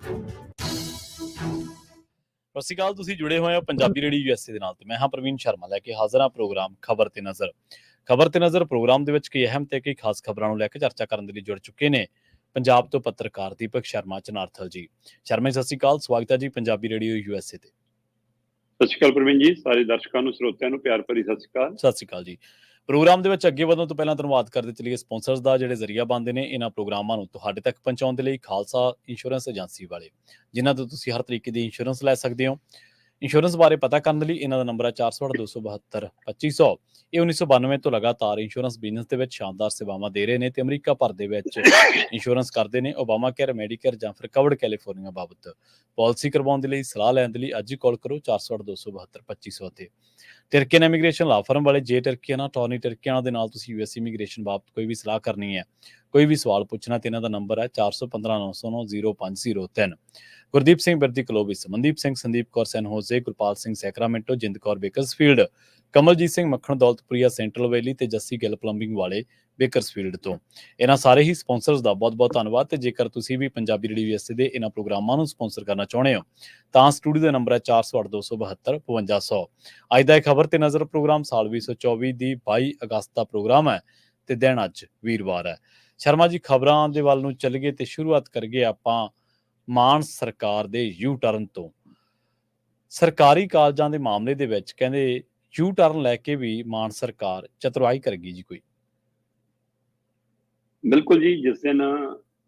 ਸਤਿ ਸ਼੍ਰੀ ਅਕਾਲ। ਤੁਸੀਂ ਜੁੜੇ ਹੋਏ ਹੋ ਪੰਜਾਬੀ ਰੇਡੀਓ USA ਦੇ ਨਾਲ ਤੇ ਮੈਂ ਹਾਂ ਪ੍ਰਵੀਨ ਸ਼ਰਮਾ ਲੈ ਕੇ ਹਾਜ਼ਰ ਹਾਂ ਪ੍ਰੋਗਰਾਮ ਖਬਰ ਤੇ ਨਜ਼ਰ। ਖਬਰ ਤੇ ਨਜ਼ਰ ਪ੍ਰੋਗਰਾਮ ਦੇ ਵਿੱਚ ਕਈ ਅਹਿਮ ਤੇ ਕਈ ਖਾਸ ਖਬਰਾਂ ਨੂੰ ਲੈ ਕੇ ਚਰਚਾ ਕਰਨ ਦੇ ਲਈ ਜੁੜ ਚੁੱਕੇ ਨੇ ਪੰਜਾਬ ਤੋਂ ਪੱਤਰਕਾਰ ਦੀਪਕ ਸ਼ਰਮਾ ਚਨਾਰਥਲ ਜੀ। ਸ਼ਰਮਾ ਜੀ, ਸਤਿ ਸ਼੍ਰੀ ਅਕਾਲ। ਸਵਾਗਤ ਹੈ ਜੀ ਪੰਜਾਬੀ ਰੇਡੀਓ USA ਤੇ। ਸਤਿ ਸ਼੍ਰੀ ਅਕਾਲ ਪ੍ਰਵੀਨ ਜੀ, ਸਾਰੇ ਦਰਸ਼ਕਾਂ ਨੂੰ ਸਰੋਤਿਆਂ ਨੂੰ ਪਿਆਰ ਭਰੀ ਸਤਿ ਸ਼੍ਰੀ ਅਕਾਲ। ਸਤਿ ਸ਼੍ਰੀ ਅਕਾਲ ਜੀ। ਪ੍ਰੋਗਰਾਮ ਦੇ ਵਿੱਚ ਅੱਗੇ ਵਧਣ ਤੋਂ ਪਹਿਲਾਂ ਧੰਨਵਾਦ ਕਰਦੇ ਚਲੀਏ ਸਪਾਂਸਰਸ ਦਾ, ਜਿਹੜੇ ਜ਼ਰੀਆ ਬਣਦੇ ਨੇ ਇਹਨਾਂ ਪ੍ਰੋਗਰਾਮਾਂ ਨੂੰ ਤੁਹਾਡੇ ਤੱਕ ਪਹੁੰਚਾਉਣ ਦੇ ਲਈ। ਖਾਲਸਾ ਇੰਸ਼ੋਰੈਂਸ ਏਜੰਸੀ ਵਾਲੇ, ਜਿਨ੍ਹਾਂ ਤੋਂ ਤੁਸੀਂ ਹਰ ਤਰੀਕੇ ਦੀ ਇੰਸ਼ੋਰੈਂਸ ਲੈ ਸਕਦੇ ਹੋ। ਇੰਸ਼ੋਰੈਂਸ ਬਾਰੇ ਪਤਾ ਕਰਨ ਲਈ ਇਹਨਾਂ ਦਾ ਨੰਬਰ ਹੈ 408-272-2500। ਇਹ 1992 ਤੋਂ ਲਗਾਤਾਰ ਇੰਸ਼ੋਰੈਂਸ ਬਿਜ਼ਨਸ ਦੇ ਵਿੱਚ ਸ਼ਾਨਦਾਰ ਸੇਵਾਵਾਂ ਦੇ ਰਹੇ ਨੇ ਤੇ ਅਮਰੀਕਾ ਭਰ ਦੇ ਵਿੱਚ ਇੰਸ਼ੋਰੈਂਸ ਕਰਦੇ ਨੇ। ਓਬਾਮਾ ਕੇਅਰ, ਮੈਡੀਕੇਅਰ ਜਾਂ ਫਿਰ ਕਵਰਡ ਕੈਲੀਫੋਰਨੀਆ ਬਾਬਤ ਪਾਲਿਸੀ ਕਰਵਾਉਣ ਦੇ ਲਈ, ਸਲਾਹ ਲੈਣ ਦੇ ਲਈ ਅੱਜ ਹੀ ਕਾਲ ਕਰੋ 408-272-2500 ਤੇ। ਟਰਕੀਅਨ ਇਮੀਗ੍ਰੇਸ਼ਨ ਲਾ ਫਰਮ ਵਾਲੇ ਜੇ ਟਰਕੀਅਨ ਅਟਾਰਨੀ ਟਰਕੀਅਨ ਦੇ ਨਾਲ ਤੁਸੀਂ US ਇਮੀਗ੍ਰੇਸ਼ਨ ਬਾਬਤ ਕੋਈ ਵੀ ਸਲਾਹ ਕਰਨੀ ਹੈ, ਕੋਈ ਵੀ ਸਵਾਲ ਪੁੱਛਣਾ ਤੇ ਇਹਨਾਂ ਦਾ ਨੰਬਰ ਹੈ 415-909-0503। ਗੁਰਦੀਪ ਸਿੰਘ ਬਿਰਦੀ ਕਲੋਬਿਸ, ਮਨਦੀਪ ਸਿੰਘ, ਸੰਦੀਪ ਕੌਰ ਸੈਨ ਹੋਜ਼ੇ, ਗੁਰਪਾਲ ਸਿੰਘ ਸੈਕਰਾਮੈਂਟੋ, ਜਿੰਦ ਕੌਰ ਬੇਕਰਸਫੀਲਡ, ਕਮਲਜੀਤ ਸਿੰਘ ਮੱਖਣ ਦੌਲਤਪੁਰੀਆ ਸੈਂਟਰਲ ਵੈਲੀ ਤੇ ਜੱਸੀ ਗਿੱਲ ਪਲੰਬਿੰਗ ਵਾਲੇ ਬੇਕਰਸਫੀਲਡ ਤੋਂ। ਇਹਨਾਂ ਸਾਰੇ ਹੀ ਸਪਾਂਸਰਸ ਦਾ ਬਹੁਤ-ਬਹੁਤ ਧੰਨਵਾਦ। ਤੇ ਜੇਕਰ ਤੁਸੀਂ ਵੀ ਪੰਜਾਬੀ ਰੇਡੀਓ USA ਦੇ ਇਹਨਾਂ ਪ੍ਰੋਗਰਾਮਾਂ ਨੂੰ ਸਪਾਂਸਰ ਕਰਨਾ ਚਾਹੁੰਦੇ ਹੋ ਤਾਂ ਸਟੂਡੀਓ ਦਾ ਨੰਬਰ ਹੈ 408-272-5500। ਅੱਜ ਦਾ ਇਹ ਖਬਰ ਤੇ ਨਜ਼ਰ ਪ੍ਰੋਗਰਾਮ ਸਾਲ 2024 ਦੀ 22 ਅਗਸਤ ਦਾ ਪ੍ਰੋਗਰਾਮ ਹੈ ਤੇ ਦਿਨ ਅੱਜ ਵੀਰਵਾਰ ਹੈ। ਸ਼ਰਮਾ ਜੀ, ਖਬਰਾਂ ਦੇ ਵੱਲ ਨੂੰ ਚੱਲੀਏ ਤੇ ਸ਼ੁਰੂਆਤ ਕਰੀਏ ਆਪਾਂ ਮਾਨ ਸਰਕਾਰ ਦੇ ਯੂ ਟਰਨ ਤੋਂ। ਸਰਕਾਰੀ ਕਾਲਜਾਂ ਦੇ ਮਾਮਲੇ ਦੇ ਵਿੱਚ ਕਹਿੰਦੇ ਯੂ ਟਰਨ ਲੈ ਕੇ ਵੀ ਮਾਨ ਸਰਕਾਰ ਚਤੁਰਾਈ ਕਰੇਗੀ ਜੀ ਕੋਈ। ਬਿਲਕੁਲ ਜੀ, ਜਿਸ ਦਿਨ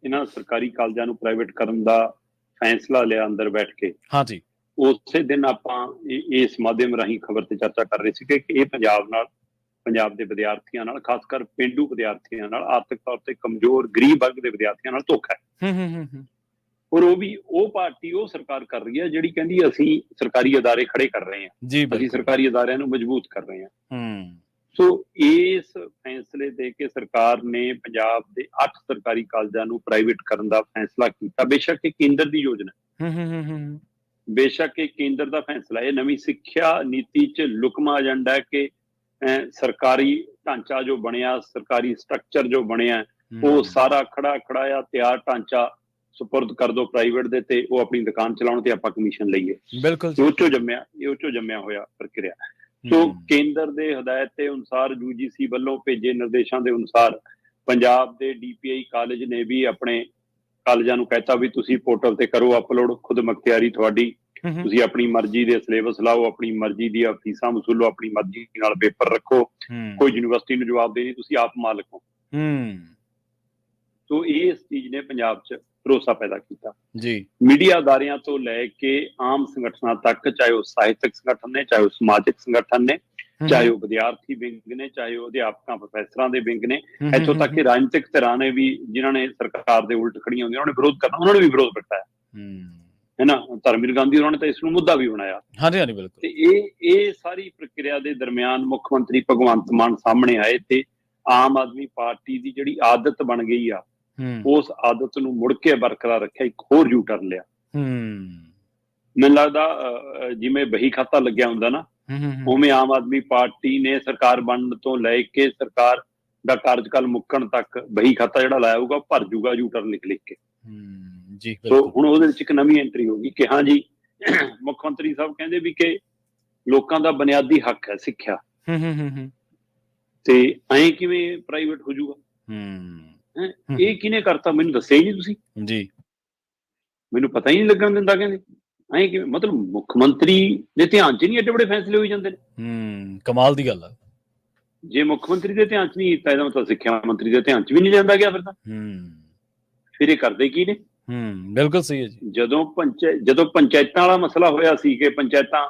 ਇਹਨਾਂ ਸਰਕਾਰੀ ਕਾਲਜਾਂ ਨੂੰ ਪ੍ਰਾਈਵੇਟ ਕਰਨ ਦਾ ਫੈਸਲਾ ਲਿਆ ਅੰਦਰ ਬੈਠ ਕੇ, ਹਾਂਜੀ, ਉਸੇ ਦਿਨ ਆਪਾਂ ਇਸ ਮਾਧਿਅਮ ਰਾਹੀਂ ਖਬਰ ਤੇ ਚਰਚਾ ਕਰ ਰਹੇ ਸੀ ਕਿ ਇਹ ਪੰਜਾਬ ਦੇ ਵਿਦਿਆਰਥੀਆਂ ਨਾਲ, ਖਾਸ ਕਰ ਪੇਂਡੂ ਵਿਦਿਆਰਥੀਆਂ ਨਾਲ, ਆਰਥਿਕ ਤੌਰ ਤੇ ਕਮਜ਼ੋਰ ਗਰੀਬ ਵਰਗ ਦੇ ਵਿਦਿਆਰਥੀਆਂ ਨਾਲ ਧੋਖਾ ਹੈ। ਔਰ ਉਹ ਪਾਰਟੀ, ਉਹ ਸਰਕਾਰ ਕਰ ਰਹੀ ਹੈ ਜਿਹੜੀ ਕਹਿੰਦੀ ਅਸੀਂ ਸਰਕਾਰੀ ਅਦਾਰੇ ਖੜੇ ਕਰ ਰਹੇ ਹਾਂ, ਅਸੀਂ ਸਰਕਾਰੀ ਅਦਾਰਿਆਂ ਨੂੰ ਮਜ਼ਬੂਤ ਕਰ ਰਹੇ ਹਾਂ। ਸੋ ਇਸ ਫੈਸਲੇ ਦੇ ਕੇ ਸਰਕਾਰ ਨੇ ਪੰਜਾਬ ਦੇ 8 ਸਰਕਾਰੀ ਕਾਲਜਾਂ ਨੂੰ ਪ੍ਰਾਈਵੇਟ ਕਰਨ ਦਾ ਫੈਸਲਾ ਕੀਤਾ। ਬੇਸ਼ੱਕ ਇਹ ਕੇਂਦਰ ਦੀ ਯੋਜਨਾ, ਬੇਸ਼ੱਕ ਇਹ ਕੇਂਦਰ ਦਾ ਫੈਸਲਾ, ਇਹ ਨਵੀਂ ਸਿੱਖਿਆ ਨੀਤੀ 'ਚ ਲੁਕਮਾ ਏਜੰਡਾ ਹੈ ਕਿ ਸਰਕਾਰੀ ਢਾਂਚਾ ਜੋ ਬਣਿਆ, ਸਰਕਾਰੀ ਸਟਰਕਚਰ ਜੋ ਬਣਿਆ, ਉਹ ਸਾਰਾ ਖੜਾਇਆ ਤਿਆਰ ਢਾਂਚਾ ਸੁਪੁਰਦ ਕਰ ਦੋ ਪ੍ਰਾਈਵੇਟ ਦੇ ਤੇ ਉਹ ਆਪਣੀ ਦੁਕਾਨ ਚਲਾਉਣ ਤੇ ਆਪਾਂ ਕਮਿਸ਼ਨ ਲਈਏ। ਬਿਲਕੁਲ ਉਹ ਚੋਂ ਜੰਮਿਆ ਹੋਇਆ ਪ੍ਰਕਿਰਿਆ। ਸੋ ਕੇਂਦਰ ਦੇ ਹਦਾਇਤ ਦੇ ਅਨੁਸਾਰ, UGC ਵੱਲੋਂ ਭੇਜੇ ਨਿਰਦੇਸ਼ਾਂ ਦੇ ਅਨੁਸਾਰ ਪੰਜਾਬ ਦੇ DPI ਕਾਲਜ ਨੇ ਵੀ ਆਪਣੇ ਕਾਲਜਾਂ ਨੂੰ ਕਹਿਤਾ ਵੀ ਤੁਸੀਂ ਪੋਰਟਲ ਤੇ ਕਰੋ ਅਪਲੋਡ, ਖੁਦ ਮੁਖਤਿਆਰੀ ਤੁਹਾਡੀ, ਤੁਸੀਂ ਆਪਣੀ ਮਰਜ਼ੀ ਦੇ ਸਿਲੇਬਸ ਲਾਓ, ਆਪਣੀ ਮਰਜ਼ੀ ਦੀਆਂ ਫੀਸਾਂ ਵਸੂਲੋ, ਆਪਣੀ ਮਰਜ਼ੀ ਨਾਲ ਪੇਪਰ ਰੱਖੋ, ਕੋਈ ਯੂਨੀਵਰਸਿਟੀ ਨੂੰ ਜਵਾਬ ਦੇ ਨਹੀਂ, ਤੁਸੀਂ ਆਪ ਮਾਲਕ ਹੋ। ਸੋ ਇਸ ਚੀਜ਼ ਨੇ ਪੰਜਾਬ 'ਚ ਭਰੋਸਾ ਪੈਦਾ ਕੀਤਾ ਜੀ। ਮੀਡੀਆ ਅਦਾਰਿਆਂ ਤੋਂ ਲੈ ਕੇ ਆਮ ਸੰਗਠਨਾਂ ਤੱਕ, ਚਾਹੇ ਉਹ ਸਾਹਿਤਕ ਸੰਗਠਨ ਨੇ, ਚਾਹੇ ਉਹ ਸਮਾਜਿਕ ਸੰਗਠਨ ਨੇ, ਚਾਹੇ ਉਹ ਵਿਦਿਆਰਥੀ ਵਿੰਗ ਨੇ, ਚਾਹੇ ਉਹ ਅਧਿਆਪਕਾਂ ਪ੍ਰੋਫੈਸਰਾਂ ਦੇ ਵਿੰਗ ਨੇ, ਇੱਥੋਂ ਤੱਕ ਕਿ ਰਾਜਨੀਤਿਕ ਧਿਰਾਂ ਨੇ ਵੀ, ਜਿਨ੍ਹਾਂ ਨੇ ਸਰਕਾਰ ਦੇ ਉਲਟ ਖੜੀਆਂ ਹੁੰਦੀਆਂ, ਉਹਨਾਂ ਨੇ ਵਿਰੋਧ ਕਰਨਾ, ਉਹਨਾਂ ਨੇ ਵੀ ਵਿਰੋਧ ਪ੍ਰਗਟਾਇਆ ਹੈ ਨਾ। ਧਰਮਵੀਰ ਗਾਂਧੀ ਉਹਨਾਂ ਨੇ ਤਾਂ ਇਸ ਨੂੰ ਮੁੱਦਾ ਵੀ ਬਣਾਇਆ। ਹਾਂਜੀ, ਬਿਲਕੁਲ। ਤੇ ਇਹ ਸਾਰੀ ਪ੍ਰਕਿਰਿਆ ਦੇ ਦਰਮਿਆਨ ਮੁੱਖ ਮੰਤਰੀ ਭਗਵੰਤ ਮਾਨ ਸਾਹਮਣੇ ਆਏ ਤੇ ਆਮ ਆਦਮੀ ਪਾਰਟੀ ਦੀ ਜਿਹੜੀ ਆਦਤ ਬਣ ਗਈ ਆ, ਉਸ ਆਦਤ ਨੂੰ ਮੁੜ ਕੇ ਬਰਕਰਾਰ ਰੱਖਿਆ, ਇੱਕ ਹੋਰ ਯੂ ਟਰਨ ਲਿਆ। ਮੈਨੂੰ ਲੱਗਦਾ ਜਿਵੇਂ ਬਹੀ ਖਾਤਾ ਲੱਗਿਆ ਹੁੰਦਾ ਨਾ, ਉਵੇਂ ਆਮ ਆਦਮੀ ਪਾਰਟੀ ਨੇ ਸਰਕਾਰ ਬਣਨ ਤੋਂ ਲੈ ਕੇ ਸਰਕਾਰ ਦਾ ਕਾਰਜਕਾਲ ਮੁੱਕਣ ਤੱਕ ਬਹੀ ਖਾਤਾ ਜਿਹੜਾ ਲਾਇਆ ਹੋਊਗਾ ਭਰ ਜੂਗਾ ਯੂ ਟਰਨ ਲਿਖ ਕੇ। ਸੋ ਹੁਣ ਉਹਦੇ ਵਿੱਚ ਇੱਕ ਨਵੀਂ ਐਂਟਰੀ ਹੋ ਗਈ ਕਿ ਹਾਂ ਜੀ, ਮੁੱਖ ਮੰਤਰੀ ਸਾਹਿਬ ਕਹਿੰਦੇ ਵੀ ਕਿ ਲੋਕਾਂ ਦਾ ਬੁਨਿਆਦੀ ਹੱਕ ਹੈ ਸਿੱਖਿਆ, ਤੇ ਐਂ ਕਿਵੇਂ ਪ੍ਰਾਈਵੇਟ ਹੋ ਜੂਗਾ? ਇਹ ਕਿਹਨੇ ਕਰਤਾ? ਮੈਨੂੰ ਦੱਸਿਆ ਹੀ ਨਹੀਂ ਤੁਸੀਂ ਜੀ, ਮੈਨੂੰ ਪਤਾ ਹੀ ਨਹੀਂ ਲੱਗਣ ਦਿੰਦਾ। ਕਹਿੰਦੇ ਐਂ ਕਿਵੇਂ? ਮਤਲਬ ਮੁੱਖ ਮੰਤਰੀ ਦੇ ਧਿਆਨ 'ਚ ਨਹੀਂ ਐਡੇ ਬੜੇ ਫੈਸਲੇ ਹੋਈ ਜਾਂਦੇ ਨੇ। ਕਮਾਲ ਦੀ ਗੱਲ ਆ। ਜੇ ਮੁੱਖ ਮੰਤਰੀ ਦੇ ਧਿਆਨ 'ਚ ਨਹੀਂ ਤਾਂ ਇਹਦਾ ਮਤਲਬ ਸਿੱਖਿਆ ਮੰਤਰੀ ਦੇ ਧਿਆਨ 'ਚ ਵੀ ਨਹੀਂ ਜਾਂਦਾ ਗਿਆ। ਫਿਰ ਇਹ ਕਰਦੇ ਕੀ ਨੇ? ਬਿਲਕੁਲ ਸਹੀ ਹੈ ਜੀ। ਜਦੋਂ ਪੰਚਾਇਤਾਂ ਵਾਲਾ ਮਸਲਾ ਹੋਇਆ ਸੀ ਕਿ ਪੰਚਾਇਤਾਂ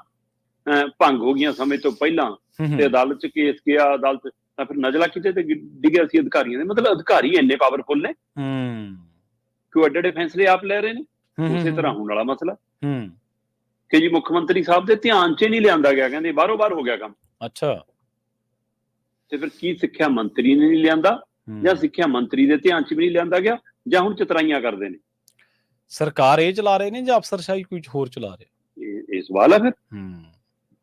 ਭੰਗ ਹੋ ਗਈਆਂ ਸਮੇਂ ਤੋਂ ਪਹਿਲਾਂ ਤੇ ਅਦਾਲਤ 'ਚ ਕੇਸ ਗਿਆ, ਅਦਾਲਤ ਤਾਂ ਫਿਰ ਨਜ਼ਲਾ ਕਿਤੇ ਤੇ ਡਿੱਗਿਆ ਸੀ ਅਧਿਕਾਰੀਆਂ ਦੇ। ਮਤਲਬ ਅਧਿਕਾਰੀ ਇੰਨੇ ਪਾਵਰਫੁਲ ਨੇ ਕਿ ਉਹ ਐਡੇ ਐਡੇ ਫੈਸਲੇ ਆਪ ਲੈ ਰਹੇ ਨੇ। ਉਸੇ ਤਰ੍ਹਾਂ ਹੋਣ ਵਾਲਾ ਮਸਲਾ ਕਿ ਜੀ ਮੁੱਖ ਮੰਤਰੀ ਸਾਹਿਬ ਦੇ ਧਿਆਨ 'ਚ ਨਹੀਂ ਲਿਆਂਦਾ ਗਿਆ, ਕਹਿੰਦੇ ਬਾਹਰੋਂ ਬਾਹਰ ਹੋ ਗਿਆ ਕੰਮ। ਅੱਛਾ, ਤੇ ਫਿਰ ਕੀ ਸਿੱਖਿਆ ਮੰਤਰੀ ਨੇ ਨਹੀਂ ਲਿਆਂਦਾ, ਜਾਂ ਸਿੱਖਿਆ ਮੰਤਰੀ ਦੇ ਧਿਆਨ 'ਚ ਵੀ ਨਹੀਂ ਲਿਆਂਦਾ ਗਿਆ, ਜਾਂ ਹੁਣ ਚਤਰਾਈਆਂ ਕਰਦੇ ਨੇ? ਸਰਕਾਰ ਇਹ ਚਲਾ ਰਹੇ ਨੇ ਜਾਂ ਅਫਸਰਸ਼ਾਹੀ ਕੁਝ ਹੋਰ ਚਲਾ ਰਹੇ? ਇਹ ਸਵਾਲ ਹੈ। ਫਿਰ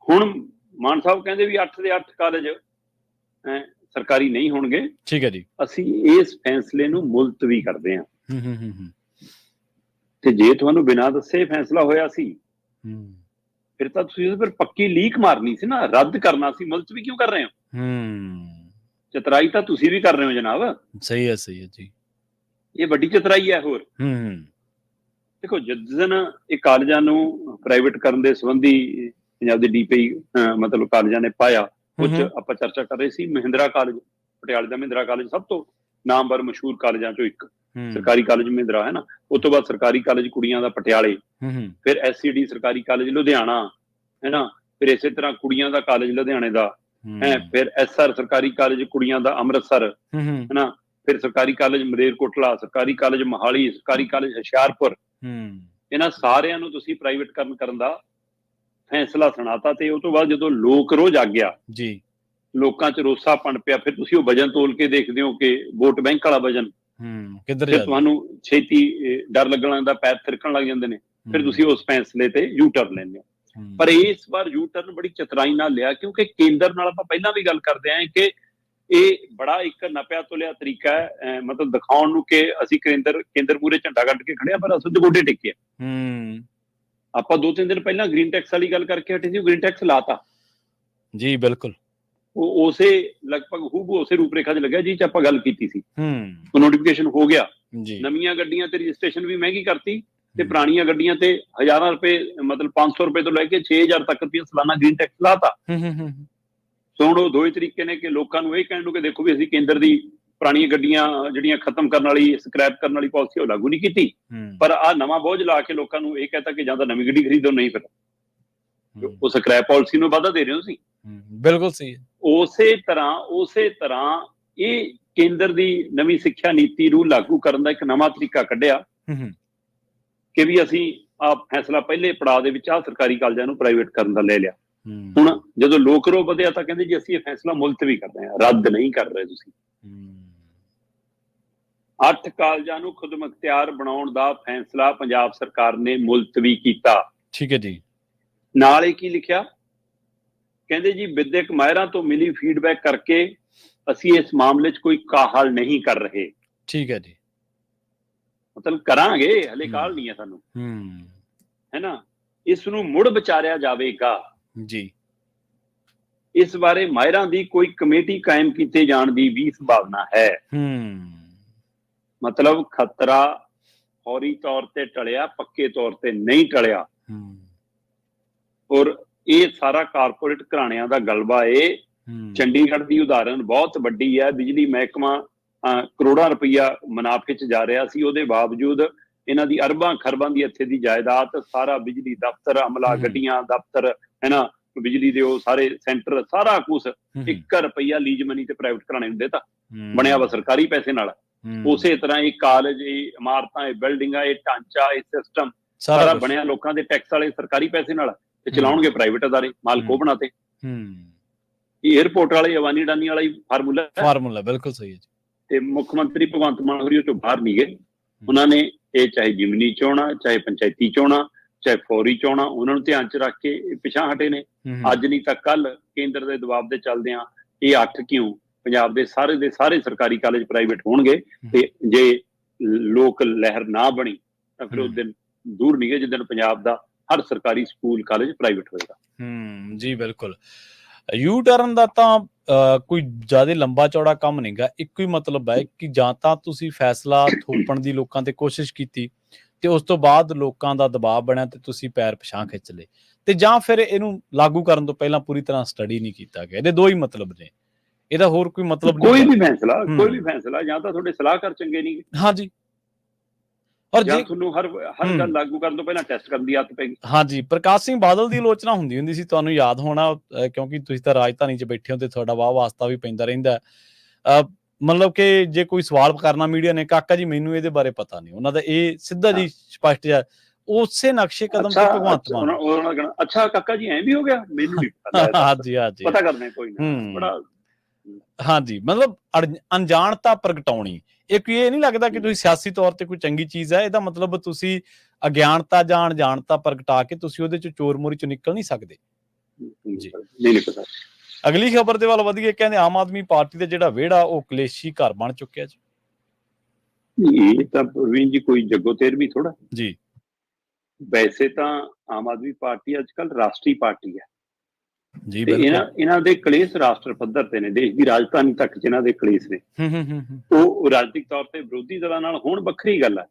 ਹੁਣ ਮਾਨ ਸਾਹਿਬ ਕਹਿੰਦੇ ਵੀ 8 ਦੇ 8 ਕਾਲਜ ਸਰਕਾਰੀ ਨਹੀਂ ਹੋਣਗੇ। ਠੀਕ ਹੈ ਜੀ, ਅਸੀਂ ਇਸ ਫੈਸਲੇ ਨੂੰ ਮੁਲਤਵੀ ਕਰਦੇ ਹਾਂ। ਤੇ ਜੇ ਤੁਹਾਨੂੰ ਬਿਨਾਂ ਦੱਸੇ ਫੈਸਲਾ ਹੋਇਆ ਸੀ ਫਿਰ ਤਾਂ ਤੁਸੀਂ ਉਹਦੇ ਪਰ ਪੱਕੀ ਲੀਕ ਮਾਰਨੀ ਸੀ ਨਾ, ਰੱਦ ਕਰਨਾ ਸੀ। ਮੁਲਤਵੀ ਕਿਉਂ ਕਰ ਰਹੇ ਹੋ? ਚਤਰਾਈ ਤਾਂ ਤੁਸੀਂ ਵੀ ਕਰ ਰਹੇ ਹੋ ਜਨਾਬ। ਸਹੀ ਹੈ ਜੀ। ਇਹ ਵੱਡੀ ਚਤਰਾਈ ਹੈ। ਹੋਰ ਦੇਖੋ, ਜਿਸ ਦਿਨ ਇਹ ਕਾਲਜਾਂ ਨੂੰ ਪ੍ਰਾਈਵੇਟ ਕਰਨ ਦੇ ਸੰਬੰਧੀ ਪੰਜਾਬ ਦੇ ਡੀਪੀ ਮਤਲਬ ਕਾਲਜਾਂ ਨੇ ਪਾਇਆ, ਉਹ 'ਚ ਆਪਾਂ ਚਰਚਾ ਕਰ ਰਹੇ ਸੀ। ਮਹਿੰਦਰਾ ਕਾਲਜ, ਪਟਿਆਲੇ ਦਾ ਮਹਿੰਦਰਾ ਕਾਲਜ ਸਭ ਤੋਂ ਨਾਮਵਰ ਮਸ਼ਹੂਰ ਕਾਲਜਾਂ ਚੋਂ ਇੱਕ, ਸਰਕਾਰੀ ਕਾਲਜ ਮਹਿੰਦਰਾ ਹੈ ਨਾ। ਉਸ ਤੋਂ ਬਾਅਦ ਸਰਕਾਰੀ ਕਾਲਜ ਕੁੜੀਆਂ ਦਾ ਪਟਿਆਲੇ, ਫਿਰ SCD ਸਰਕਾਰੀ ਕਾਲਜ ਲੁਧਿਆਣਾ ਹੈ ਨਾ, ਫਿਰ ਇਸੇ ਤਰ੍ਹਾਂ ਕੁੜੀਆਂ ਦਾ ਕਾਲਜ ਲੁਧਿਆਣੇ ਦਾ ਹੈ, ਫਿਰ SR ਸਰਕਾਰੀ ਕਾਲਜ ਕੁੜੀਆਂ ਦਾ ਅੰਮ੍ਰਿਤਸਰ ਹੈ ਨਾ, ਫਿਰ ਸਰਕਾਰੀ ਕਾਲਜ ਮਲੇਰਕੋਟਲਾ, ਸਰਕਾਰੀ ਕਾਲਜ ਮੋਹਾਲੀ, ਸਰਕਾਰੀ ਕਾਲਜ ਹੁਸ਼ਿਆਰਪੁਰ। ਇਹਨਾਂ ਸਾਰਿਆਂ ਨੂੰ ਤੁਸੀਂ ਪ੍ਰਾਈਵੇਟਕਰਨ ਕਰਨ ਦਾ ਫੈਸਲਾ ਸੁਣਾਤਾ, ਤੇ ਉਹ ਤੋਂ ਬਾਅਦ ਜਦੋਂ ਲੋਕ ਰੋਹ ਜਾਗਿਆ ਜੀ, ਲੋਕਾਂ 'ਚ ਰੋਸਾ ਪਣਪਿਆ, ਫਿਰ ਤੁਸੀਂ ਉਹ ਵਜਨ ਤੋਲ ਕੇ ਦੇਖਦੇ ਹੋ ਕਿ ਵੋਟ ਬੈਂਕ ਵਾਲਾ ਵਜਨ ਕਿੱਧਰ ਜਾਂਦਾ, ਤੁਹਾਨੂੰ ਛੇਤੀ ਡਰ ਲੱਗਣ ਲੱਗਦਾ, ਪੈਰ ਥਿਰਕਣ ਲੱਗ ਜਾਂਦੇ ਨੇ, ਫਿਰ ਤੁਸੀਂ ਉਸ ਫੈਸਲੇ ਤੇ ਯੂ ਟਰਨ ਲੈਂਦੇ ਹੋ। ਪਰ ਇਸ ਵਾਰ ਯੂ ਟਰਨ ਬੜੀ ਚਤਰਾਈ ਨਾਲ ਲਿਆ, ਕਿਉਂਕਿ ਕੇਂਦਰ ਨਾਲ ਆਪਾਂ ਪਹਿਲਾਂ ਵੀ ਗੱਲ ਕਰਦੇ ਆਏ ਕਿ ਇਹ ਬੜਾ ਇੱਕ ਨਪਿਆ ਤੁਲਿਆ ਤਰੀਕਾ ਹੈ, ਮਤਲਬ ਦਿਖਾਉਣ ਨੂੰ ਕਿ ਅਸੀਂ ਕੇਂਦਰ ਮੂਹਰੇ ਝੰਡਾ ਕੱਢ ਕੇ ਖੜਿਆ, ਪਰ ਅਸਲ 'ਚ ਗੋਡੇ ਟੇਕੇ। ਆਪਾਂ 2-3 ਦਿਨ ਪਹਿਲਾਂ ਗ੍ਰੀਨ ਟੈਕਸ ਵਾਲੀ ਗੱਲ ਕਰਕੇ ਹਟੇ ਸੀ, ਗ੍ਰੀਨ ਟੈਕਸ ਲਾਤਾ ਜੀ। ਬਿਲਕੁਲ, ਉਹ ਉਸੇ ਲਗਭਗ ਹੂਬਹੂ ਉਸੇ ਰੂਪਰੇਖਾ 'ਚ ਲੱਗਿਆ ਜੀ 'ਚ ਆਪਾਂ ਗੱਲ ਕੀਤੀ ਸੀ। ਉਹ ਨੋਟੀਫਿਕੇਸ਼ਨ ਹੋ ਗਿਆ। ਨਵੀਆਂ ਗੱਡੀਆਂ ਤੇ ਰਜਿਸਟ੍ਰੇਸ਼ਨ ਵੀ ਮਹਿੰਗੀ ਕਰਤੀ, ਤੇ ਪੁਰਾਣੀਆਂ ਗੱਡੀਆਂ ਤੇ ਹਜ਼ਾਰਾਂ ਰੁਪਏ, ਮਤਲਬ 500 ਰੁਪਏ ਤੋਂ ਲੈ ਕੇ 6000 ਤੱਕ ਰੁਪਏ ਸਾਲਾਨਾ ਗ੍ਰੀਨ ਟੈਕਸ ਲਾਤਾ। ਸੋ ਹੁਣ ਉਹ ਦੋ ਹੀ ਤਰੀਕੇ ਨੇ ਕਿ ਲੋਕਾਂ ਨੂੰ ਇਹ ਕਹਿਣ ਨੂੰ ਕਿ ਦੇਖੋ ਵੀ ਅਸੀਂ ਕੇਂਦਰ ਦੀ ਪੁਰਾਣੀਆਂ ਗੱਡੀਆਂ ਜਿਹੜੀਆਂ ਖਤਮ ਕਰਨ ਵਾਲੀ, ਸਕ੍ਰੈਪ ਕਰਨ ਵਾਲੀ ਪਾਲਿਸੀ ਉਹ ਲਾਗੂ ਨਹੀਂ ਕੀਤੀ, ਪਰ ਆਹ ਨਵਾਂ ਬੋਝ ਲਾ ਕੇ ਲੋਕਾਂ ਨੂੰ ਇਹ ਕਹਿਤਾ ਕਿ ਜਾਂ ਤਾਂ ਨਵੀਂ ਗੱਡੀ ਖਰੀਦੋ, ਨਹੀਂ ਫਿਰ ਉਹ ਸਕ੍ਰੈਪ ਪਾਲਿਸੀ ਨੂੰ ਵਾਧਾ ਦੇ ਰਹੇ ਹੋ ਤੁਸੀਂ। ਬਿਲਕੁਲ ਸਹੀ। ਉਸੇ ਤਰ੍ਹਾਂ ਇਹ ਕੇਂਦਰ ਦੀ ਨਵੀਂ ਸਿੱਖਿਆ ਨੀਤੀ ਨੂੰ ਲਾਗੂ ਕਰਨ ਦਾ ਇੱਕ ਨਵਾਂ ਤਰੀਕਾ ਕੱਢਿਆ ਕਿ ਵੀ ਅਸੀਂ ਆਹ ਫੈਸਲਾ ਪਹਿਲੇ ਪੜਾਅ ਦੇ ਵਿੱਚ ਆਹ ਸਰਕਾਰੀ ਕਾਲਜਾਂ ਨੂੰ ਪ੍ਰਾਈਵੇਟ ਕਰਨ ਦਾ ਲੈ ਲਿਆ। ਹੁਣ ਜਦੋਂ ਲੋਕ ਰੋਹ ਵਧਿਆ ਤਾਂ ਕਹਿੰਦੇ ਜੀ ਅਸੀਂ ਇਹ ਫੈਸਲਾ ਮੁਲਤਵੀ ਕਰਦੇ ਹਾਂ, ਰੱਦ ਨਹੀਂ ਕਰ ਰਹੇ ਤੁਸੀਂ। 8 ਕਾਲਜਾਂ ਨੂੰ ਖੁਦਮੁਖਤਿਆਰ ਬਣਾਉਣ ਦਾ ਫੈਸਲਾ ਪੰਜਾਬ ਸਰਕਾਰ ਨੇ ਮੁਲਤਵੀ ਕੀਤਾ। ਠੀਕ ਹੈ ਜੀ। ਨਾਲ ਹੀ ਕੀ ਲਿਖਿਆ, ਕਹਿੰਦੇ ਜੀ ਵਿਦਿਅਕ ਮਾਹਿਰਾਂ ਤੋਂ ਮਿਲੀ ਫੀਡਬੈਕ ਕਰਕੇ ਅਸੀਂ ਇਸ ਮਾਮਲੇ 'ਚ ਕੋਈ ਕਾਹਲ ਨਹੀਂ ਕਰ ਰਹੇ। ਠੀਕ ਹੈ ਜੀ। ਮਤਲਬ ਕਰਾਂਗੇ, ਹਲੇ ਕਾਹਲ ਨਹੀਂ ਹੈ ਸਾਨੂੰ, ਹੈ ਨਾ। ਇਸ ਨੂੰ ਮੁੜ ਵਿਚਾਰਿਆ ਜਾਵੇਗਾ ਜੀ। ਇਸ ਬਾਰੇ ਮਾਹਿਰਾਂ ਦੀ ਕੋਈ ਕਮੇਟੀ ਕਾਇਮ ਕੀਤੇ ਜਾਣ ਦੀ ਵੀ ਸੰਭਾਵਨਾ ਹੈ। ਮਤਲਬ ਖਤਰਾ ਫੌਰੀ ਤੌਰ ਤੇ ਟਲਿਆ, ਪੱਕੇ ਤੌਰ ਤੇ ਨਹੀਂ ਟਲਿਆ। ਔਰ ਇਹ ਸਾਰਾ ਕਾਰਪੋਰੇਟ ਘਰਾਣਿਆਂ ਦਾ ਗਲਬਾ ਏ। ਚੰਡੀਗੜ੍ਹ ਦੀ ਉਦਾਹਰਨ ਬਹੁਤ ਵੱਡੀ ਹੈ। ਬਿਜਲੀ ਮਹਿਕਮਾ ਕਰੋੜਾਂ ਰੁਪਈਆ ਮੁਨਾਫੇ 'ਚ ਜਾ ਰਿਹਾ ਸੀ, ਉਹਦੇ ਬਾਵਜੂਦ ਇਹਨਾਂ ਦੀ ਅਰਬਾਂ ਖਰਬਾਂ ਦੀ ਇੱਥੇ ਦੀ ਜਾਇਦਾਦ, ਸਾਰਾ ਬਿਜਲੀ ਦਫ਼ਤਰ, ਅਮਲਾ ਗੱਡੀਆਂ ਦਫ਼ਤਰ, ਹੈ ਨਾ, ਬਿਜਲੀ ਦੇ ਉਹ ਸਾਰੇ ਸੈਂਟਰ, ਸਾਰਾ ਕੁਛ 1 ਰੁਪਈਆ ਲੀਜ਼ ਮਨੀ ਤੇ ਪ੍ਰਾਈਵੇਟ ਘਰਾਣੇ ਨੂੰ ਦੇਤਾ, ਬਣਿਆ ਵਾ ਸਰਕਾਰੀ ਪੈਸੇ ਨਾਲ। ਉਸੇ ਤਰ੍ਹਾਂ ਇਹ ਕਾਲਜ, ਇਹ ਇਮਾਰਤਾਂ, ਇਹ ਬਿਲਡਿੰਗਾਂ, ਇਹ ਢਾਂਚਾ, ਇਹ ਸਿਸਟਮ ਸਾਰਾ ਬਣਿਆ ਲੋਕਾਂ ਦੇ ਟੈਕਸ ਵਾਲੇ ਸਰਕਾਰੀ ਪੈਸੇ ਨਾਲ, ਤੇ ਚਲਾਉਣਗੇ ਪ੍ਰਾਈਵੇਟ ਅਦਾਰੇ, ਮਾਲਕ ਉਹ ਬਣਾਤੇ। ਇਹ ਏਅਰਪੋਰਟ ਵਾਲੇ ਅਵਾਨੀ ਅਡਾਨੀ ਵਾਲਾ ਹੀ ਫਾਰਮੂਲਾ ਬਿਲਕੁਲ ਸਹੀ ਹੈ। ਤੇ ਮੁੱਖ ਮੰਤਰੀ ਭਗਵੰਤ ਮਾਨ ਹੋਰੀ ਉਹ ਚੋਂ ਬਾਹਰ ਨਹੀਂ ਗਏ। ਉਹਨਾਂ ਨੇ ਇਹ ਚਾਹੇ ਜ਼ਿਮਨੀ ਚੋਣਾਂ, ਚਾਹੇ ਪੰਚਾਇਤੀ ਚੋਣਾਂ, ਚਾਹੇ ਫੌਰੀ ਚੋਣਾਂ, ਉਹਨਾਂ ਨੂੰ ਧਿਆਨ 'ਚ ਰੱਖ ਕੇ ਪਿਛਾਂਹ ਹਟੇ ਨੇ। ਅੱਜ ਨਹੀਂ ਤਾਂ ਕੱਲ ਕੇਂਦਰ ਦੇ ਦਬਾਅ ਦੇ ਚੱਲਦਿਆਂ ਇਹ 8 ਕਿਉਂ ਪੰਜਾਬ ਦੇ ਸਾਰੇ ਸਰਕਾਰੀ ਕਾਲਜ ਪ੍ਰਾਈਵੇਟ ਹੋਣਗੇ। ਤੇ ਜੇ ਲੋਕ ਲਹਿਰ ਨਾ ਬਣੀ ਤਾਂ ਫਿਰ ਉਹ ਦਿਨ ਦੂਰ ਨਹੀਂ ਗਏ ਜਿਸ ਦਿਨ ਪੰਜਾਬ ਦਾ ਹਰ ਸਰਕਾਰੀ ਸਕੂਲ ਕਾਲਜ ਪ੍ਰਾਈਵੇਟ ਹੋਏਗਾ। ਜੀ ਬਿਲਕੁਲ। ਯੂ ਟਰਨ ਦਾ ਤਾਂ ਕੋਈ ਜ਼ਿਆਦਾ ਲੰਬਾ ਚੌੜਾ ਕੰਮ ਨਹੀਂਗਾ। ਇੱਕੋ ਹੀ ਮਤਲਬ ਹੈ ਕਿ ਜਾਂ ਤਾਂ ਤੁਸੀਂ ਫੈਸਲਾ ਥੋਪਣ ਦੀ ਲੋਕਾਂ ਤੇ ਕੋਸ਼ਿਸ਼ ਕੀਤੀ ਤੇ ਉਸ ਤੋਂ ਬਾਅਦ ਲੋਕਾਂ ਦਾ ਦਬਾਅ ਬਣਿਆ ਤੇ ਤੁਸੀਂ ਪੈਰ ਪਿਛਾਂਹ ਖਿੱਚ ਲਏ, ਤੇ ਜਾਂ ਫਿਰ ਇਹਨੂੰ ਲਾਗੂ ਕਰਨ ਤੋਂ ਪਹਿਲਾਂ ਪੂਰੀ ਤਰ੍ਹਾਂ ਸਟੱਡੀ ਨਹੀਂ ਕੀਤਾ ਗਿਆ। ਇਹਦੇ ਦੋ ਹੀ ਮਤਲਬ ਨੇ, ਇਹਦਾ ਹੋਰ ਕੋਈ ਮਤਲਬ ਨਹੀਂ। ਕੋਈ ਵੀ ਫੈਸਲਾ ਜਾਂ ਤਾਂ ਤੁਹਾਡੇ ਸਲਾਹਕਾਰ ਚੰਗੇ ਨਹੀਂ, ਹਾਂਜੀ, ਔਰ ਜੇ ਤੁਹਾਨੂੰ ਹਰ ਗੱਲ ਲਾਗੂ ਕਰਨ ਤੋਂ ਪਹਿਲਾਂ ਟੈਸਟ ਕਰਨ ਦੀ ਆਦਤ ਪੈ ਗਈ। ਹਾਂਜੀ, ਪ੍ਰਕਾਸ਼ ਸਿੰਘ ਬਾਦਲ ਦੀ ਆਲੋਚਨਾ ਹੁੰਦੀ ਸੀ, ਤੁਹਾਨੂੰ ਯਾਦ ਹੋਣਾ, ਕਿਉਂਕਿ ਤੁਸੀਂ ਤਾਂ ਰਾਜਧਾਨੀ 'ਚ ਬੈਠੇ ਹੋ ਤੇ ਤੁਹਾਡਾ ਵਾਹ ਵਾਸਤਾ ਵੀ ਪੈਂਦਾ ਰਹਿੰਦਾ। ਮਤਲਬ ਕਿ ਜੇ ਕੋਈ ਸਵਾਲ ਕਰਨਾ ਮੀਡੀਆ ਨੇ, ਕਾਕਾ ਜੀ ਮੈਨੂੰ ਇਹਦੇ ਬਾਰੇ ਪਤਾ ਨਹੀਂ, ਉਹਨਾਂ ਦਾ ਇਹ ਸਿੱਧਾ ਜੀ ਸਪਸ਼ਟ ਜਿਹਾ ਉਸੇ ਨਕਸ਼ੇ ਕਦਮ ਤੇ ਭਗਵੰਤ ਮਾਨ। ਅੱਛਾ ਕਾਕਾ ਜੀ ਐਂ ਵੀ ਹੋ ਗਿਆ, ਮੈਨੂੰ ਨਹੀਂ ਪਤਾ। ਹਾਂਜੀ, ਪਤਾ ਕਰਨਾ ਕੋਈ ਨਾ, ਬੜਾ ਹਾਂਜੀ, ਮਤਲਬ ਅਣਜਾਣਤਾ ਪ੍ਰਗਟਾਉਣੀ। ਇਹ ਨਹੀਂ ਲੱਗਦਾ ਕਿ ਤੁਸੀਂ ਸਿਆਸੀ ਤੌਰ ਤੇ ਕੋਈ ਚੰਗੀ ਚੀਜ਼ ਹੈ? ਇਹਦਾ ਮਤਲਬ ਤੁਸੀਂ ਅਗਿਆਨਤਾ ਜਾਂ ਅਣਜਾਣਤਾ ਪ੍ਰਗਟਾ ਕੇ ਤੁਸੀਂ ਉਹਦੇ 'ਚ ਚੋਰ ਮੋਰੀ 'ਚੋਂ ਨਿਕਲ ਨਹੀਂ ਸਕਦੇ ਜੀ। ਨਹੀਂ ਪਤਾ। ਅਗਲੀ ਖਬਰ ਦੇ ਵੱਲ ਵਧੀਏ। ਕਹਿੰਦੇ ਆਮ ਆਦਮੀ ਪਾਰਟੀ ਦਾ ਜਿਹੜਾ ਵਿਹੜਾ ਉਹ ਕਲੇਸ਼ੀ ਘਰ ਬਣ ਚੁੱਕਿਆ ਜੀ। ਇਹ ਤਾਂ ਪ੍ਰਵੀਨ ਜੀ ਕੋਈ ਜੱਗੋ ਤੇਰਵੀਂ ਥੋੜਾ ਜੀ। ਵੈਸੇ ਤਾਂ ਆਮ ਆਦਮੀ ਪਾਰਟੀ ਅੱਜ ਕੱਲ੍ਹ ਰਾਸ਼ਟਰੀ ਪਾਰਟੀ ਹੈ ਜੀ ਤੇ ਬਿਲਕੁਲ। ਇਹਨਾਂ ਦੇ ਕਲੇਸ਼ ਰਾਸ਼ਟਰ ਪੱਧਰ ਤੇ ਨੇ, ਦੇਸ਼ ਦੀ ਰਾਜਧਾਨੀ ਤੱਕ ਜਿਨ੍ਹਾਂ ਦੇ ਕਲੇਸ਼ ਨੇ। ਉਹ ਰਾਜਨੀਤਿਕ ਤੌਰ ਤੇ ਵਿਰੋਧੀ ਦਲਾਂ ਨਾਲ ਹੁਣ ਵੱਖਰੀ ਗੱਲ ਹੈ,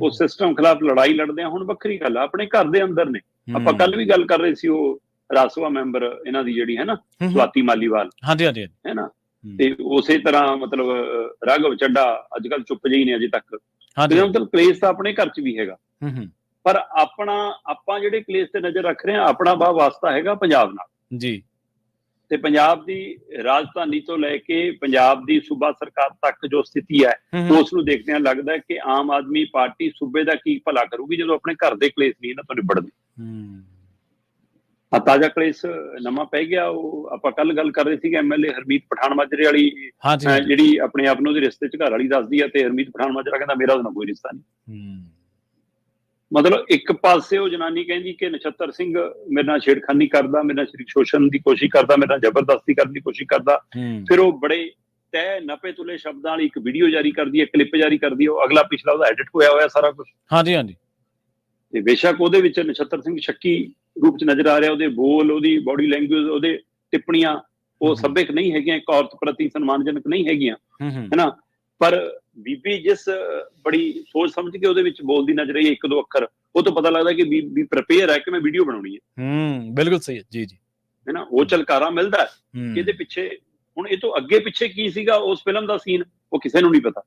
ਉਹ ਸਿਸਟਮ ਖਿਲਾਫ ਲੜਾਈ ਲੜਦੇ ਆ, ਹੁਣ ਵੱਖਰੀ ਗੱਲ ਹੈ। ਆਪਣੇ ਘਰ ਦੇ ਅੰਦਰ ਨੇ। ਆਪਾਂ ਕੱਲ ਵੀ ਗੱਲ ਕਰ ਰਹੇ ਸੀ, ਉਹ ਰਾਜ ਸਭਾ ਮੈਂਬਰ ਇਹਨਾਂ ਦੀ ਜਿਹੜੀ ਹੈ ਨਾ ਸਵਾਤੀ ਮਾਲੀਵਾਲ, ਹਾਂਜੀ ਹਾਂਜੀ ਹੈ ਨਾ, ਤੇ ਉਸੇ ਤਰ੍ਹਾਂ ਮਤਲਬ ਰਾਘਵ ਚੱਡਾ ਅੱਜ ਕੱਲ ਚੁੱਪ ਜਿਹੀ ਨੇ ਅਜੇ ਤੱਕ। ਮਤਲਬ ਕਲੇਸ਼ ਤਾਂ ਆਪਣੇ ਘਰ ਚ ਵੀ ਹੈਗਾ, ਪਰ ਆਪਾਂ ਜਿਹੜੇ ਕਲੇਸ਼ ਤੇ ਨਜ਼ਰ ਰੱਖ ਰਹੇ ਹਾਂ, ਆਪਣਾ ਵਾਹ ਵਾਸਤਾ ਹੈਗਾ ਪੰਜਾਬ ਨਾਲ ਜੀ। ਤੇ ਪੰਜਾਬ ਦੀ ਰਾਜਧਾਨੀ ਤੋਂ ਲੈ ਕੇ ਪੰਜਾਬ ਦੀ ਸੂਬਾ ਸਰਕਾਰ ਤੱਕ ਜੋ ਸਥਿਤੀ ਹੈ, ਉਸ ਨੂੰ ਦੇਖਦਿਆਂ ਲੱਗਦਾ ਹੈ ਕਿ ਆਮ ਆਦਮੀ ਪਾਰਟੀ ਸੂਬੇ ਦਾ ਕੀ ਭਲਾ ਕਰੂਗੀ ਜਦੋਂ ਆਪਣੇ ਘਰ ਦੇ ਕਲੇਸ਼ ਨਹੀਂ ਇਹਨਾਂ ਤੋਂ ਨਿਬੜਦੇ। ਤਾਜ਼ਾ ਕਲੇਸ਼ ਨਵਾਂ ਪੈ ਗਿਆ। ਉਹ ਆਪਾਂ ਕੱਲ ਗੱਲ ਕਰ ਰਹੇ ਸੀਗੇ, ਐਮਐਲਏ ਹਰਮੀਤ ਪਠਾਨ ਮਾਜਰੇ ਵਾਲੀ, ਜਿਹੜੀ ਆਪਣੇ ਆਪ ਨੂੰ ਉਹਦੇ ਰਿਸ਼ਤੇ ਚ ਘਰ ਵਾਲੀ ਦੱਸਦੀ ਹੈ, ਤੇ ਹਰਮੀਤ ਪਠਾਨ ਮਾਜਰਾ ਕਹਿੰਦਾ ਮੇਰਾ ਉਹਦੇ ਨਾਲ ਕੋਈ ਰਿਸ਼ਤਾ ਨਹੀਂ। ਮਤਲਬ ਇੱਕ ਪਾਸੇ ਉਹ ਜਨਾਨੀ ਕਹਿੰਦੀ ਕਿ ਨਛੱਤਰ ਸਿੰਘ ਮੇਰੇ ਨਾਲ ਛੇੜਖਾਨੀ ਕਰਦਾ, ਮੇਰੇ ਨਾਲ ਸਰੀਰਕ ਸ਼ੋਸ਼ਣ ਦੀ ਕੋਸ਼ਿਸ਼ ਕਰਦਾ, ਮੇਰੇ ਨਾਲ ਜ਼ਬਰਦਸਤੀ ਕਰਨ ਦੀ ਕੋਸ਼ਿਸ਼ ਕਰਦਾ। ਫਿਰ ਉਹ ਬੜੇ ਤੈ ਨਪੇ ਤੁਲੇ ਸ਼ਬਦਾਂ ਵਾਲੀ ਇੱਕ ਵੀਡੀਓ ਜਾਰੀ ਕਰਦੀ ਹੈ, ਕਲਿੱਪ ਜਾਰੀ ਕਰਦੀ ਹੈ, ਉਹ ਅਗਲਾ ਪਿਛਲਾ ਉਹਦਾ ਐਡਿਟ ਹੋਇਆ ਸਾਰਾ ਕੁਝ। ਹਾਂਜੀ ਹਾਂਜੀ। ਤੇ ਬੇਸ਼ੱਕ ਉਹਦੇ ਵਿੱਚ ਨਛੱਤਰ ਸਿੰਘ ਸ਼ੱਕੀ ਰੂਪ ਚ ਨਜ਼ਰ ਆ ਰਿਹਾ, ਉਹਦੇ ਬੋਲ, ਉਹਦੀ ਬੋਡੀ ਲੈਂਗੁਏਜ, ਉਹਦੇ ਟਿੱਪਣੀਆਂ ਉਹ ਸੱਭਿਅਕ ਨਹੀਂ ਹੈਗੀਆਂ, ਇੱਕ ਔਰਤ ਪ੍ਰਤੀ ਸਨਮਾਨਜਨਕ ਨਹੀਂ ਹੈਗੀਆਂ, ਹੈਨਾ। ਪਰ ਬੀਬੀ ਜਿਸ ਬੜੀ ਸੋਚ ਸਮਝ ਕੇ ਉਹਦੇ ਵਿੱਚ ਬੋਲਦੀ ਨਜ਼ਰ ਆਈ ਇੱਕ ਦੋ ਅੱਖਰ, ਉਹ ਤੋਂ ਪਤਾ ਲੱਗਦਾ ਕਿ ਬੀਬੀ ਪ੍ਰਪੇਅਰ ਹੈ ਕਿ ਮੈਂ ਵੀਡੀਓ ਬਣਾਉਣੀ ਹੈ। ਬਿਲਕੁਲ ਸਹੀ ਹੈ ਜੀ ਜੀ, ਹੈ ਨਾ। ਉਹ ਝਲਕਾਰਾ ਮਿਲਦਾ ਕਿ ਇਹਦੇ ਪਿੱਛੇ ਹੁਣ ਇਹ ਤੋਂ ਅੱਗੇ ਪਿੱਛੇ ਕੀ ਸੀਗਾ ਉਸ ਫਿਲਮ ਦਾ ਸੀਨ, ਉਹ ਕਿਸੇ ਨੂੰ ਨਹੀਂ ਪਤਾ।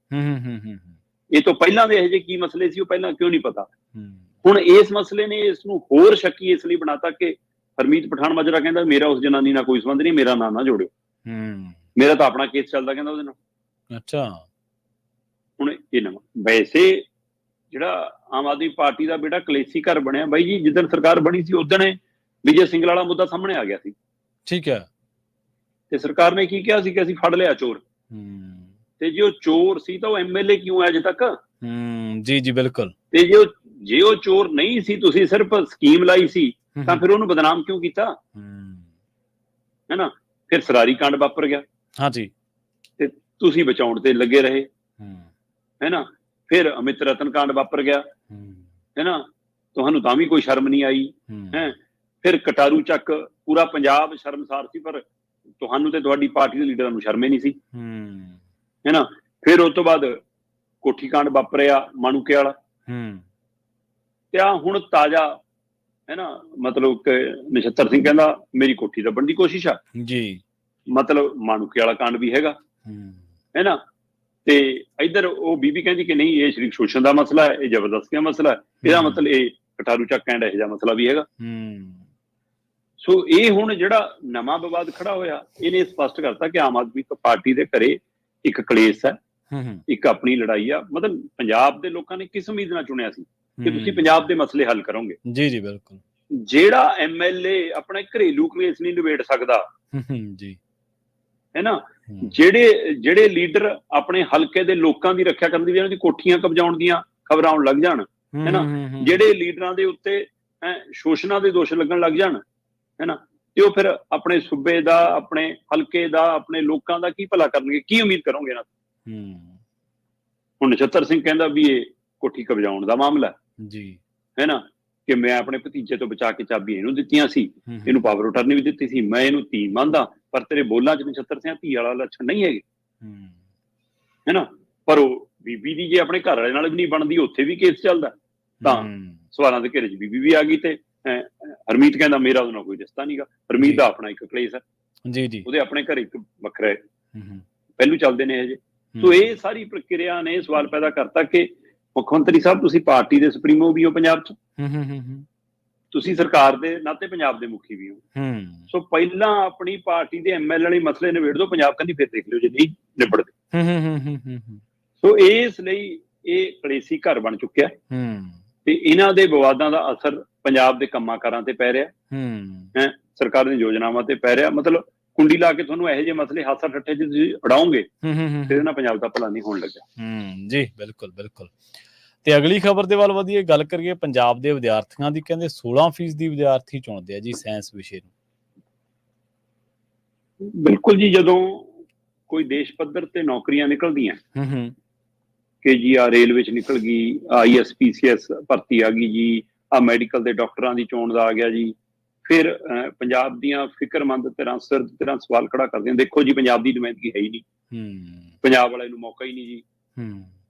ਇਹ ਤੋਂ ਪਹਿਲਾਂ ਦੇ ਇਹੋ ਜਿਹੇ ਕੀ ਮਸਲੇ ਸੀ, ਉਹ ਪਹਿਲਾਂ ਕਿਉਂ ਨਹੀਂ ਪਤਾ। ਹੁਣ ਇਸ ਮਸਲੇ ਨੇ ਇਸ ਨੂੰ ਹੋਰ ਸ਼ੱਕੀ ਇਸ ਲਈ ਬਣਾਤਾ ਕਿ ਹਰਮੀਤ ਪਠਾਨ ਮਾਜਰਾ ਕਹਿੰਦਾ ਮੇਰਾ ਉਸ ਜਨਾਨੀ ਨਾਲ ਕੋਈ ਸੰਬੰਧ ਨਹੀਂ, ਮੇਰਾ ਨਾਂ ਨਾ ਜੋੜਿਓ, ਮੇਰਾ ਤਾਂ ਆਪਣਾ ਕੇਸ ਚੱਲਦਾ ਕਹਿੰਦਾ ਉਹਦੇ ਨਾਲ। ਅੱਛਾ। ਹੁਣ ਇਹ ਨਵਾਂ ਵੈਸੇ ਜਿਹੜਾ ਆਮ ਆਦਮੀ ਪਾਰਟੀ ਦਾ ਬੇਟਾ ਕਲੇਸੀ ਘਰ ਬਣਿਆ ਬਾਈ ਜੀ, ਜਿੱਦਣ ਸਰਕਾਰ ਬਣੀ ਸੀ ਉਦਣ ਵਿਜੇ ਸਿੰਗਲ ਵਾਲਾ ਮੁੱਦਾ ਸਾਹਮਣੇ ਆ ਗਿਆ ਸੀ। ਠੀਕ ਹੈ। ਤੇ ਸਰਕਾਰ ਨੇ ਕੀ ਕਿਹਾ ਸੀ ਕਿ ਅਸੀਂ ਫੜ ਲਿਆ ਚੋਰ, ਤੇ ਜੇ ਉਹ ਚੋਰ ਸੀ ਤਾਂ ਉਹ ਐਮਐਲਏ ਕਿਉਂ ਹੈ ਅਜੇ ਤੱਕ? ਜੀ ਜੀ ਬਿਲਕੁਲ। ਤੇ ਜੇ ਉਹ ਚੋਰ ਨਹੀਂ ਸੀ, ਤੁਸੀਂ ਸਿਰਫ ਸਕੀਮ ਲਾਈ ਸੀ, ਤਾਂ ਫਿਰ ਉਹਨੂੰ ਬਦਨਾਮ ਕਿਉਂ ਕੀਤਾ? ਹੈ ਨਾ। ਫਿਰ ਸਰਾਰੀ ਕਾਂਡ ਵਾਪਰ ਗਿਆ, ਹਾਂਜੀ, ਤੇ ਤੁਸੀਂ ਬਚਾਉਣ ਤੇ ਲੱਗੇ ਰਹੇ, ਹੈ ਨਾ। ਫਿਰ ਅਮਿਤ ਰਤਨ ਕਾਂਡ ਵਾਪਰ ਗਿਆ, ਹੈ ਨਾ, ਤੁਹਾਨੂੰ ਤਾਂ ਵੀ ਕੋਈ ਸ਼ਰਮ ਨਹੀਂ ਆਈ ਹੈ। ਫਿਰ ਕਟਾਰੂ ਚੱਕ ਪੂਰਾ ਪੰਜਾਬ ਸ਼ਰਮਸਾਰ ਸੀ, ਪਰ ਤੁਹਾਨੂੰ ਤੇ ਤੁਹਾਡੀ ਪਾਰਟੀ ਦੇ ਲੀਡਰਾਂ ਨੂੰ ਸ਼ਰਮ ਹੀ ਨਹੀਂ ਸੀ, ਹੈ ਨਾ। ਫਿਰ ਉਸ ਤੋਂ ਬਾਅਦ ਕੋਠੀ ਕਾਂਡ ਵਾਪਰਿਆ ਮਾਣੂਕੇ ਵਾਲਾ, ਤੇ ਆ ਹੁਣ ਤਾਜ਼ਾ, ਹੈ ਨਾ, ਮਤਲਬ ਕਿ ਨਛੱਤਰ ਸਿੰਘ ਕਹਿੰਦਾ ਮੇਰੀ ਕੋਠੀ ਦੱਬਣ ਦੀ ਕੋਸ਼ਿਸ਼ ਆ ਜੀ, ਮਤਲਬ ਮਾਣੂਕੇ ਵਾਲਾ ਕਾਂਡ ਵੀ ਹੈਗਾ, ਹੈ ਨਾ। ਤੇ ਇੱਧਰ ਉਹ ਬੀਬੀ ਕਹਿੰਦੀ ਕਿ ਨਹੀਂ ਇਹ ਸਰੀਰਕ ਸ਼ੋਸ਼ਣ ਦਾ ਮਸਲਾ ਹੈ, ਇਹ ਜ਼ਬਰਦਸਤੀ ਦਾ ਮਸਲਾ ਹੈ, ਇਹਦਾ ਮਤਲਬ ਇਹ ਕਟਾਰੂ ਚੱਕ ਕਹਿੰਦਾ ਇਹੋ ਜਿਹਾ ਮਸਲਾ ਵੀ ਹੈਗਾ। ਸੋ ਇਹ ਹੁਣ ਜਿਹੜਾ ਨਵਾਂ ਵਿਵਾਦ ਖੜਾ ਹੋਇਆ, ਇਹਨੇ ਸਪਸ਼ਟ ਕਰਤਾ ਕਿ ਆਮ ਆਦਮੀ ਪਾਰਟੀ ਦੇ ਘਰੇ ਇੱਕ ਕਲੇਸ਼ ਹੈ, ਇੱਕ ਆਪਣੀ ਲੜਾਈ ਆ। ਮਤਲਬ ਪੰਜਾਬ ਦੇ ਲੋਕਾਂ ਨੇ ਕਿਸ ਉਮੀਦ ਨਾਲ ਚੁਣਿਆ ਸੀ ਕਿ ਤੁਸੀਂ ਪੰਜਾਬ ਦੇ ਮਸਲੇ ਹੱਲ ਕਰੋਗੇ? ਜੀ ਜੀ ਬਿਲਕੁਲ। ਜਿਹੜਾ ਐਮਐਲਏ ਆਪਣਾ ਘਰੇਲੂ ਕਲੇਸ਼ ਨਹੀਂ ਨਿਬੇੜ ਸਕਦਾ ਜੀ, ਹੈ ਨਾ, ਜਿਹੜੇ ਲੀਡਰ ਆਪਣੇ ਹਲਕੇ ਦੇ ਲੋਕਾਂ ਦੀ ਰੱਖਿਆ ਕਰਨ ਦੀ, ਇਹਨਾਂ ਦੀ ਕੋਠੀਆਂ ਕਬਜ਼ਾਉਣ ਦੀਆਂ ਖਬਰਾਂ ਆਉਣ ਲੱਗ ਜਾਣ, ਹੈ ਨਾ, ਜਿਹੜੇ ਲੀਡਰਾਂ ਦੇ ਉੱਤੇ ਸ਼ੋਸ਼ਨਾਂ ਦੇ ਦੋਸ਼ ਲੱਗਣ ਲੱਗ ਜਾਣ, ਹੈ ਨਾ, ਤੇ ਉਹ ਫਿਰ ਆਪਣੇ ਸੂਬੇ ਦਾ, ਆਪਣੇ ਹਲਕੇ ਦਾ, ਆਪਣੇ ਲੋਕਾਂ ਦਾ ਕੀ ਭਲਾ ਕਰਨਗੇ? ਕੀ ਉਮੀਦ ਕਰੋਗੇ ਇਹਨਾਂ ਤੋਂ? ਹੁਣ ਨਛੱਤਰ ਸਿੰਘ ਕਹਿੰਦਾ ਵੀ ਇਹ ਕੋਠੀ ਕਬਜ਼ਾਉਣ ਦਾ ਮਾਮਲਾ ਜੀ, ਹੈ ਨਾ, ਕਿ ਮੈਂ ਆਪਣੇ ਭਤੀਜੇ ਤੋਂ ਬਚਾ ਕੇ ਚਾਬੀ ਇਹਨੂੰ ਦਿੱਤੀਆਂ ਸੀ, ਇਹਨੂੰ ਪਾਵਰ ਅਟਾਰਨੀ ਵੀ ਦਿੱਤੀ ਸੀ, ਮੈਂ ਇਹਨੂੰ ਧੀ ਮੰਨਦਾ, ਪਰ ਤੇਰੇ ਬੋਲਾਂ ਚ ਨਛੱਤਰ ਸਿੰਘ ਧੀ ਵਾਲਾ ਲੱਛਣ ਨਹੀਂ ਹੈਗੇ, ਹੈ ਨਾ। ਪਰ ਉਹ ਬੀਬੀ ਦੀ ਜੇ ਆਪਣੇ ਘਰ ਵਾਲੇ ਨਾਲ ਵੀ ਨਹੀਂ ਬਣਦੀ, ਉੱਥੇ ਵੀ ਕੇਸ ਚੱਲਦਾ, ਤਾਂ ਸਵਾਲਾਂ ਦੇ ਘੇਰੇ ਚ ਬੀਬੀ ਵੀ ਆ ਗਈ, ਤੇ ਹਰਮੀਤ ਕਹਿੰਦਾ ਮੇਰਾ ਉਹਦੇ ਨਾਲ ਕੋਈ ਰਿਸ਼ਤਾ ਨਹੀਂਗਾ। ਹਰਮੀਤ ਦਾ ਆਪਣਾ ਇੱਕ ਕਲੇਸ਼ ਹੈ ਜੀ ਜੀ, ਉਹਦੇ ਆਪਣੇ ਘਰ ਇੱਕ ਵੱਖਰਾ ਪਹਿਲੂ ਚੱਲਦੇ ਨੇ ਹਜੇ। ਸੋ ਇਹ ਸਾਰੀ ਪ੍ਰਕਿਰਿਆ ਨੇ ਸਵਾਲ ਪੈਦਾ ਕਰਤਾ ਕਿ ਮੁੱਖ ਮੰਤਰੀ ਸਾਹਿਬ ਤੁਸੀਂ ਪਾਰਟੀ ਦੇ ਸੁਪਰੀਮੋ ਵੀ ਹੋ ਪੰਜਾਬ ਚ, ਤੁਸੀਂ ਸਰਕਾਰ ਦੇ ਨਾਤੇ ਪੰਜਾਬ ਦੇ ਮੁਖੀ ਵੀ ਹੋ, ਸੋ ਪਹਿਲਾਂ ਆਪਣੀ ਪਾਰਟੀ ਦੇ ਐਮਐਲਏ ਵਾਲੇ ਮਸਲੇ ਨਿਬੇੜ ਦਿਓ, ਪੰਜਾਬ ਕੰਨੀ ਫਿਰ ਦੇਖ ਲਿਓ ਜੇ ਨਹੀਂ ਨਿਬੜਦੇ। ਸੋ ਇਸ ਲਈ ਇਹ ਕਲੇਸ਼ੀ ਘਰ ਬਣ ਚੁੱਕਿਆ, ਤੇ ਇਹਨਾਂ ਦੇ ਵਿਵਾਦਾਂ ਦਾ ਅਸਰ ਪੰਜਾਬ ਦੇ ਕੰਮਾਂ ਕਾਰਾਂ ਤੇ ਪੈ ਰਿਹਾ ਹੈ, ਸਰਕਾਰ ਦੀਆਂ ਯੋਜਨਾਵਾਂ ਤੇ ਪੈ ਰਿਹਾ। ਮਤਲਬ ਕੁੰਡੀ ਲਾ ਕੇ ਤੁਹਾਨੂੰ ਇਹੋ ਜਿਹੇ ਮਸਲੇ ਹਾਸਾ ਠੱਠੇ ਚ ਤੁਸੀਂ ਉਡਾਓਗੇ, ਫਿਰ ਇਹਨਾਂ ਪੰਜਾਬ ਦਾ ਭਲਾ ਨਹੀਂ ਹੋਣ ਲੱਗਾ। ਜੀ ਬਿਲਕੁਲ ਬਿਲਕੁਲ। ਤੇ ਅਗਲੀ ਖਬਰ ਦੇ ਵੱਲ ਵਧੀਏ, ਗੱਲ ਕਰੀਏ ਪੰਜਾਬ ਦੇ ਵਿਦਿਆਰਥੀਆਂ ਦੀ। ਕਹਿੰਦੇ 16% ਵਿਦਿਆਰਥੀ ਚੁਣਦੇ ਆ ਜੀ ਸਾਇੰਸ ਵਿਸ਼ੇ ਨੂੰ। ਬਿਲਕੁਲ ਜੀ, ਜਦੋਂ ਕੋਈ ਦੇਸ਼ ਪੱਧਰ ਤੇ ਨੌਕਰੀਆਂ ਨਿਕਲਦੀਆਂ ਕਿ ਜੀ ਆ ਰੇਲਵੇ ਚ ਨਿਕਲ ਗਈ, ISPCS ਭਰਤੀ ਆ ਗਈ ਜੀ, ਆ ਮੈਡੀਕਲ ਦੇ ਡਾਕਟਰਾਂ ਦੀ ਚੋਣ ਦਾ ਆ ਗਿਆ ਜੀ। ਫਿਰ ਪੰਜਾਬ ਦੀਆਂ ਫਿਕਰਮੰਦ ਧਿਰਾਂ ਸਵਾਲ ਖੜਾ ਕਰਦੀਆਂ, ਦੇਖੋ ਜੀ ਪੰਜਾਬ ਦੀ ਨੁਮਾਇੰਦਗੀ ਹੈ ਹੀ ਨਹੀਂ, ਪੰਜਾਬ ਵਾਲੇ ਨੂੰ ਮੌਕਾ ਹੀ ਨਹੀਂ ਜੀ।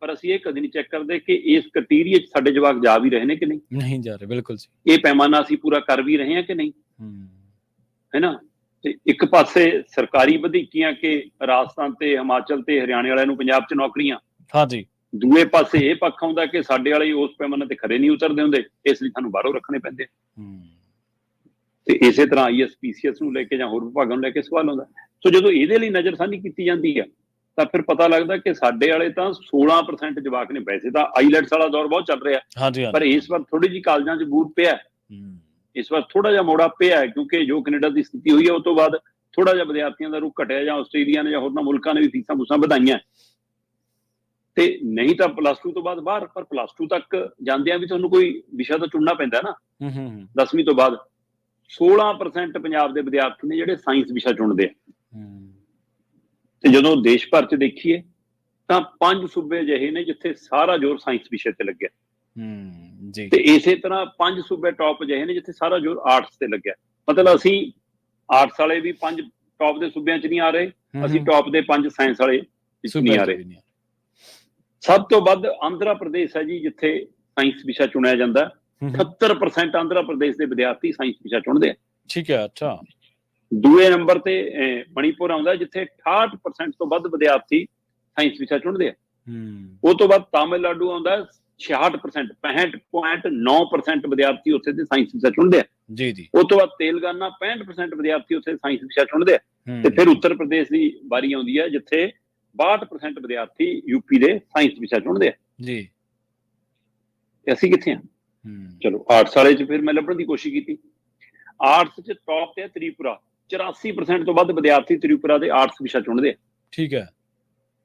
ਪਰ ਅਸੀਂ ਇਹ ਕਦੇ ਨਹੀਂ ਚੈੱਕ ਕਰਦੇ ਕਿ ਇਸ ਕ੍ਰਾਈਟੇਰੀਆ 'ਚ ਸਾਡੇ ਜਵਾਕ ਜਾ ਵੀ ਰਹੇ ਨੇ ਕਿ ਨਹੀਂ ਜਾ ਰਹੇ। ਬਿਲਕੁਲ ਜੀ। ਇਹ ਪੈਮਾਨਾ ਅਸੀਂ ਪੂਰਾ ਕਰ ਵੀ ਰਹੇ ਹਾਂ ਕਿ ਨਹੀਂ, ਹੈ ਨਾ। ਤੇ ਇੱਕ ਪਾਸੇ ਸਰਕਾਰੀ ਵਧੀਕੀਆਂ ਕਿ ਰਾਜਸਥਾਨ ਤੇ ਹਿਮਾਚਲ ਤੇ ਹਰਿਆਣੇ ਵਾਲਿਆਂ ਨੂੰ ਪੰਜਾਬ 'ਚ ਨੌਕਰੀਆਂ, ਹਾਂਜੀ, ਦੂਏ ਪਾਸੇ ਇਹ ਪੱਖ ਆਉਂਦਾ ਕਿ ਸਾਡੇ ਵਾਲੇ ਉਸ ਪੈਮਾਨੇ ਤੇ ਖਰੇ ਨਹੀਂ ਉਤਰਦੇ ਹੁੰਦੇ, ਇਸ ਲਈ ਸਾਨੂੰ ਬਾਹਰੋਂ ਰੱਖਣੇ ਪੈਂਦੇ। ਤੇ ਇਸੇ ਤਰ੍ਹਾਂ IAS PCS ਨੂੰ ਲੈ ਕੇ ਜਾਂ ਹੋਰ ਵਿਭਾਗਾਂ ਨੂੰ ਲੈ ਕੇ ਸਵਾਲ ਆਉਂਦਾ। ਸੋ ਜਦੋਂ ਇਹਦੇ ਲਈ ਨਜ਼ਰਸਾਨੀ ਕੀਤੀ ਜਾਂਦੀ ਆ ਤਾਂ ਫਿਰ ਪਤਾ ਲੱਗਦਾ ਕਿ ਸਾਡੇ ਵਾਲੇ ਤਾਂ 16% ਜਵਾਕ ਨੇ। ਵੈਸੇ ਤਾਂ ਆਈਲੈਟਸ ਵਾਲਾ ਦੌਰ ਬਹੁਤ ਚੱਲ ਰਿਹਾ, ਪਰ ਇਸ ਵਾਰ ਥੋੜੀ ਜਿਹੀ ਕਾਲਜਾਂ 'ਚ ਬੂਰ ਪਿਆ, ਇਸ ਵਾਰ ਥੋੜਾ ਜਿਹਾ ਮੋੜਾ ਪਿਆ, ਕਿਉਂਕਿ ਜੋ ਕੈਨੇਡਾ ਦੀ ਸਥਿਤੀ ਹੋਈ ਹੈ ਉਸ ਤੋਂ ਬਾਅਦ ਥੋੜਾ ਜਿਹਾ ਵਿਦਿਆਰਥੀਆਂ ਦਾ ਰੁਖ ਘਟਿਆ, ਜਾਂ ਆਸਟ੍ਰੇਲੀਆ ਨੇ ਜਾਂ ਹੋਰਨਾਂ ਮੁਲਕਾਂ ਨੇ ਵੀ ਫੀਸਾਂ ਵਧਾਈਆਂ। ਤੇ ਨਹੀਂ ਤਾਂ +2 ਤੋਂ ਬਾਅਦ ਬਾਹਰ, ਪਰ +2 ਤੱਕ ਜਾਂਦਿਆਂ ਵੀ ਤੁਹਾਨੂੰ ਕੋਈ ਵਿਸ਼ਾ ਤਾਂ ਚੁਣਨਾ ਪੈਂਦਾ ਨਾ। 10ਵੀਂ ਤੋਂ ਬਾਅਦ 16% ਪੰਜਾਬ ਦੇ ਵਿਦਿਆਰਥੀ ਨੇ ਜਿਹੜੇ ਸਾਇੰਸ ਵਿਸ਼ਾ ਚੁਣਦੇ ਆ। ਤੇ ਜਦੋਂ ਦੇਸ਼ ਭਰ 'ਚ ਦੇਖੀਏ ਤਾਂ 5 ਸੂਬੇ ਅਜਿਹੇ ਨੇ ਜਿੱਥੇ ਸਾਰਾ ਜ਼ੋਰ ਸਾਇੰਸ ਵਿਸ਼ੇ ਤੇ ਲੱਗਿਆ, ਤੇ ਇਸੇ ਤਰ੍ਹਾਂ 5 ਸੂਬੇ ਟੌਪ ਅਜਿਹੇ ਨੇ ਜਿੱਥੇ ਸਾਰਾ ਜ਼ੋਰ ਆਰਟਸ ਤੇ ਲੱਗਿਆ। ਮਤਲਬ ਅਸੀਂ ਆਰਟਸ ਵਾਲੇ ਵੀ 5 ਟੌਪ ਦੇ ਸੂਬਿਆਂ 'ਚ ਨਹੀਂ ਆ ਰਹੇ, ਅਸੀਂ ਟੌਪ ਦੇ 5 ਸਾਇੰਸ ਵਾਲੇ ਵਿੱਚ ਨਹੀਂ ਆ ਰਹੇ। ਸਭ ਤੋਂ ਵੱਧ ਆਂਧਰਾ ਪ੍ਰਦੇਸ਼ ਹੈ ਜੀ ਜਿੱਥੇ ਸਾਇੰਸ ਵਿਸ਼ਾ ਚੁਣਿਆ ਜਾਂਦਾ। 78% ਆਂਧਰਾ ਪ੍ਰਦੇਸ਼ ਦੇ ਵਿਦਿਆਰਥੀ ਸਾਇੰਸ ਵਿਸ਼ਾ ਚੁਣਦੇ ਆ। ਠੀਕ ਹੈ, ਅੱਛਾ। ਦੂਏ ਨੰਬਰ ਤੇ ਮਣੀਪੁਰ ਆਉਂਦਾ ਜਿੱਥੇ 68% ਤੋਂ ਵੱਧ ਵਿਦਿਆਰਥੀ ਸਾਇੰਸ ਵਿਸ਼ਾ ਚੁਣਦੇ ਆ। ਉਹ ਤੋਂ ਬਾਅਦ ਤਾਮਿਲਨਾਡੂ ਆਉਂਦਾ 66%, 65.9% ਵਿਦਿਆਰਥੀ ਉੱਥੇ ਦੇ ਸਾਇੰਸ ਵਿਸ਼ਾ ਚੁਣਦੇ ਆ। ਉਹ ਤੋਂ ਬਾਅਦ ਤੇਲੰਗਾਨਾ 65% ਵਿਦਿਆਰਥੀ ਉੱਥੇ ਸਾਇੰਸ ਵਿਸ਼ਾ ਚੁਣਦੇ ਆ। ਤੇ ਫਿਰ ਉੱਤਰ ਪ੍ਰਦੇਸ਼ ਦੀ ਵਾਰੀ ਆਉਂਦੀ ਹੈ ਜਿੱਥੇ 62% ਵਿਦਿਆਰਥੀ UP ਦੇ ਸਾਇੰਸ ਵਿਸ਼ਾ ਚੁਣਦੇ ਆ। ਤੇ ਅਸੀਂ ਕਿੱਥੇ ਆ? ਚਲੋ ਆਰਟਸ ਵਾਲੇ 'ਚ ਫਿਰ ਮੈਂ ਲੱਭਣ ਦੀ ਕੋਸ਼ਿਸ਼ ਕੀਤੀ। ਆਰਟਸ 'ਚ ਟੌਪ ਤੇ ਤ੍ਰਿਪੁਰਾ, 84% ਤੋਂ ਵੱਧ ਵਿਦਿਆਰਥੀ ਤ੍ਰਿਪੁਰਾ ਦੇ ਆਰਟਸ ਵਿਸ਼ਾ ਚੁਣਦੇ ਆ। ਠੀਕ ਹੈ।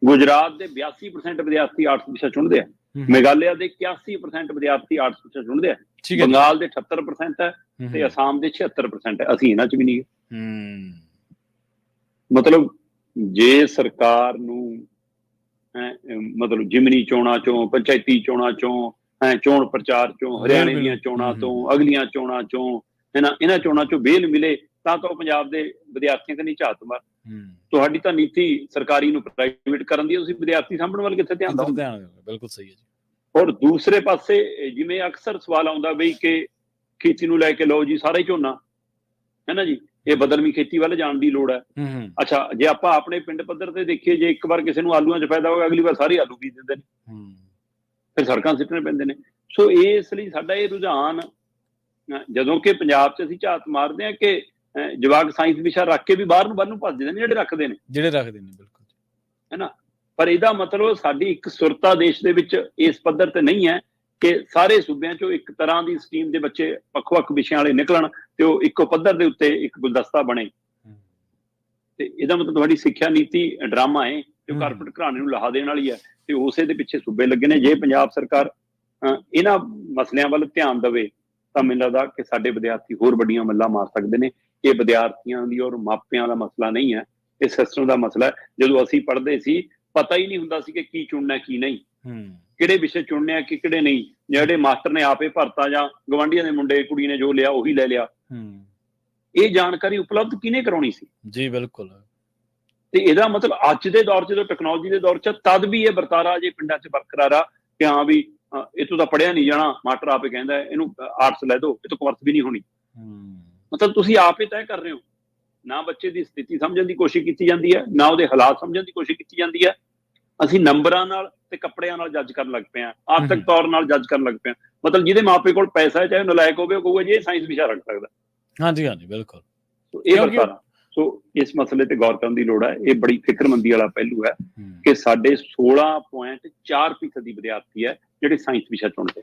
ਗੁਜਰਾਤ ਦੇ 82% ਵਿਦਿਆਰਥੀ ਆਰਟਸ ਵਿਸ਼ਾ ਚੁਣਦੇ ਆ। ਮੇਘਾਲਿਆ ਦੇ 81% ਵਿਦਿਆਰਥੀ ਆਰਟਸ ਵਿਸ਼ਾ ਚੁਣਦੇ ਆ। ਬੰਗਾਲ ਦੇ 78% ਹੈ ਤੇ ਅਸਾਮ ਦੇ 76% ਹੈ। ਅਸੀਂ ਇਹਨਾਂ 'ਚ ਵੀ ਨਹੀਂ ਗਏ। ਮਤਲਬ ਜੇ ਸਰਕਾਰ ਨੂੰ ਮਤਲਬ ਜ਼ਿਮਨੀ ਚੋਣਾਂ 'ਚੋਂ, ਪੰਚਾਇਤੀ ਚੋਣਾਂ 'ਚੋਂ, ਚੋਣ ਪ੍ਰਚਾਰ 'ਚੋਂ, ਹਰਿਆਣੇ ਦੀਆਂ ਚੋਣਾਂ ਤੋਂ, ਅਗਲੀਆਂ ਚੋਣਾਂ 'ਚੋਂ, ਇਹਨਾਂ ਚੋਣਾਂ 'ਚੋਂ ਬੇਲ ਮਿਲੇ ਤਾਂ ਉਹ ਪੰਜਾਬ ਦੇ ਵਿਦਿਆਰਥੀਆਂ ਕਨੀ ਝਾਤ ਮਾਰ। ਤੁਹਾਡੀ ਤਾਂ ਨੀਤੀ ਸਰਕਾਰੀ ਨੂੰ ਪ੍ਰਾਈਵੇਟ ਕਰਨ ਦੀ, ਤੁਸੀਂ ਵਿਦਿਆਰਥੀ ਸਾਂਭਣ ਵੱਲ ਕਿੱਥੇ ਧਿਆਨ ਦਿਓ? ਬਿਲਕੁਲ ਸਹੀ ਹੈ ਜੀ। ਔਰ ਦੂਸਰੇ ਪਾਸੇ ਜਿਵੇਂ ਅਕਸਰ ਸਵਾਲ ਆਉਂਦਾ ਬਈ ਕਿ ਖੇਤੀ ਨੂੰ ਲੈ ਕੇ ਲਓ ਜੀ ਸਾਰਾ ਹੀ ਝੋਨਾ, ਹੈ ਨਾ ਜੀ, ਇਹ ਬਦਲਵੀਂ ਖੇਤੀ ਵੱਲ ਜਾਣ ਦੀ ਲੋੜ ਹੈ। ਅੱਛਾ, ਜੇ ਆਪਾਂ ਆਪਣੇ ਪਿੰਡ ਪੱਧਰ ਤੇ ਦੇਖੀਏ, ਜੇ ਇੱਕ ਵਾਰ ਕਿਸੇ ਨੂੰ ਆਲੂਆਂ 'ਚ ਫਾਇਦਾ ਹੋਗਾ, ਅਗਲੀ ਵਾਰ ਸਾਰੇ ਆਲੂ ਬੀਜ ਦਿੰਦੇ ਨੇ, ਫਿਰ ਸੜਕਾਂ ਸਿੱਟਣੇ ਪੈਂਦੇ ਨੇ। ਸੋ ਇਸ ਲਈ ਸਾਡਾ ਇਹ ਰੁਝਾਨ, ਜਦੋਂ ਕਿ ਪੰਜਾਬ 'ਚ ਅਸੀਂ ਝਾਤ ਮਾਰਦੇ ਹਾਂ ਕਿ ਜਵਾਕ ਸਾਇੰਸ ਵਿਸ਼ਾ ਰੱਖ ਕੇ ਵੀ ਬਾਹਰ ਨੂੰ ਭੱਜਦੇ ਨੇ, ਜਿਹੜੇ ਰੱਖਦੇ ਨੇ ਬਿਲਕੁਲ, ਹੈ ਨਾ। ਪਰ ਇਹਦਾ ਮਤਲਬ ਸਾਡੀ ਇੱਕ ਸੁਰਤਾ ਦੇਸ਼ ਦੇ ਵਿੱਚ ਇਸ ਪੱਧਰ ਤੇ ਨਹੀਂ ਹੈ ਕਿ ਸਾਰੇ ਸੂਬਿਆਂ 'ਚੋਂ ਇੱਕ ਤਰ੍ਹਾਂ ਦੀ ਸਟਰੀਮ ਦੇ ਬੱਚੇ ਵੱਖ-ਵੱਖ ਵਿਸ਼ਿਆਂ ਵਾਲੇ ਨਿਕਲਣ ਤੇ ਉਹ ਇੱਕੋ ਪੱਧਰ ਦੇ ਉੱਤੇ ਇੱਕ ਗੁਲਦਸਤਾ ਬਣੇ। ਤੇ ਇਹਦਾ ਮਤਲਬ ਤੁਹਾਡੀ ਸਿੱਖਿਆ ਨੀਤੀ ਡਰਾਮਾ ਹੈ ਜੋ ਕਾਰਪੋਰੇਟ ਘਰਾਣੇ ਨੂੰ ਲਾਹਾ ਦੇਣ ਵਾਲੀ ਹੈ, ਤੇ ਉਸੇ ਦੇ ਪਿੱਛੇ ਸੂਬੇ ਲੱਗੇ ਨੇ। ਜੇ ਪੰਜਾਬ ਸਰਕਾਰ ਇਹਨਾਂ ਮਸਲਿਆਂ ਵੱਲ ਧਿਆਨ ਦੇਵੇ ਤਾਂ ਮੈਨੂੰ ਲੱਗਦਾ ਕਿ ਸਾਡੇ ਵਿਦਿਆਰਥੀ ਹੋਰ ਵੱਡੀਆਂ ਮੱਲਾਂ ਮਾਰ ਸਕਦੇ ਨੇ। ਇਹ ਵਿਦਿਆਰਥੀਆਂ ਦੀ ਔਰ ਮਾਪਿਆਂ ਦਾ ਮਸਲਾ ਨਹੀਂ ਹੈ, ਇਹ ਸਿਸਟਮ ਦਾ ਮਸਲਾ ਹੈ। ਜਦੋਂ ਅਸੀਂ ਪੜ੍ਹਦੇ ਸੀ ਪਤਾ ਹੀ ਨਹੀਂ ਹੁੰਦਾ ਸੀ ਕਿ ਕੀ ਚੁਣਨਾ ਕੀ ਨਹੀਂ, ਕਿਹੜੇ ਵਿਸ਼ੇ ਚੁਣਨੇ ਆ ਕਿ ਕਿਹੜੇ ਨਹੀਂ। ਜਿਹੜੇ ਮਾਸਟਰ ਨੇ ਆਪੇ ਭਰਤਾ ਜਾਂ ਗਵਾਂਢੀਆਂ ਦੇ ਮੁੰਡੇ ਕੁੜੀ ਨੇ ਜੋ ਲਿਆ ਉਹੀ ਲੈ ਲਿਆ। ਇਹ ਜਾਣਕਾਰੀ ਉਪਲਬਧ ਕਿਹਨੇ ਕਰਾਉਣੀ ਸੀ? ਜੀ ਬਿਲਕੁਲ। ਤੇ ਇਹਦਾ ਮਤਲਬ ਅੱਜ ਦੇ ਦੌਰ 'ਚ, ਜਦੋਂ ਟੈਕਨੋਲੋਜੀ ਦੇ ਦੌਰ 'ਚ, ਤਦ ਵੀ ਇਹ ਵਰਤਾਰਾ ਜੇ ਪਿੰਡਾਂ 'ਚ ਬਰਕਰਾਰ ਆ ਕਿ ਹਾਂ ਵੀ ਇੱਥੋਂ ਤਾਂ ਪੜ੍ਹਿਆ ਨਹੀਂ ਜਾਣਾ, ਮਾਸਟਰ ਆਪੇ ਕਹਿੰਦਾ ਇਹਨੂੰ ਆਰਟਸ ਲੈ ਦਿਓ, ਇਹ ਤੋਂ ਕਮਰਸ ਵੀ ਨਹੀਂ ਹੋਣੀ। ਮਤਲਬ ਤੁਸੀਂ ਆਪ ਹੀ ਤੈਅ ਕਰ ਰਹੇ ਹੋ। ਨਾ ਬੱਚੇ ਦੀ ਸਥਿਤੀ ਸਮਝਣ ਦੀ ਕੋਸ਼ਿਸ਼ ਕੀਤੀ ਜਾਂਦੀ ਹੈ, ਨਾ ਉਹਦੇ ਹਾਲਾਤ ਸਮਝਣ ਦੀ ਕੋਸ਼ਿਸ਼ ਕੀਤੀ ਜਾਂਦੀ ਹੈ। ਅਸੀਂ ਨੰਬਰਾਂ ਨਾਲ ਤੇ ਕੱਪੜਿਆਂ ਨਾਲ ਜੱਜ ਕਰਨ ਲੱਗ ਪਏ ਹਾਂ, ਆਰਥਿਕ ਤੌਰ ਨਾਲ ਜੱਜ ਕਰਨ ਲੱਗ ਪਏ ਹਾਂ। ਮਤਲਬ ਜਿਹਦੇ ਮਾਪੇ ਕੋਲ ਪੈਸਾ ਹੈ, ਚਾਹੇ ਨਲਾਇਕ ਹੋਵੇ, ਉਹ ਕਹੂਗਾ ਜੀ ਇਹ ਸਾਇੰਸ ਵਿਸ਼ਾ ਰੱਖ ਸਕਦਾ। ਹਾਂਜੀ, ਬਿਲਕੁਲ। ਇਹ ਵਰਤਾਰਾ, ਸੋ ਇਸ ਮਸਲੇ ਤੇ ਗੌਰ ਕਰਨ ਦੀ ਲੋੜ ਹੈ। ਇਹ ਬੜੀ ਫਿਕਰਮੰਦੀ ਵਾਲਾ ਪਹਿਲੂ ਹੈ ਕਿ ਸਾਡੇ 16.4% ਵਿਦਿਆਰਥੀ ਹੈ ਜਿਹੜੇ ਸਾਇੰਸ ਵਿਸ਼ਾ ਚੁਣਦੇ।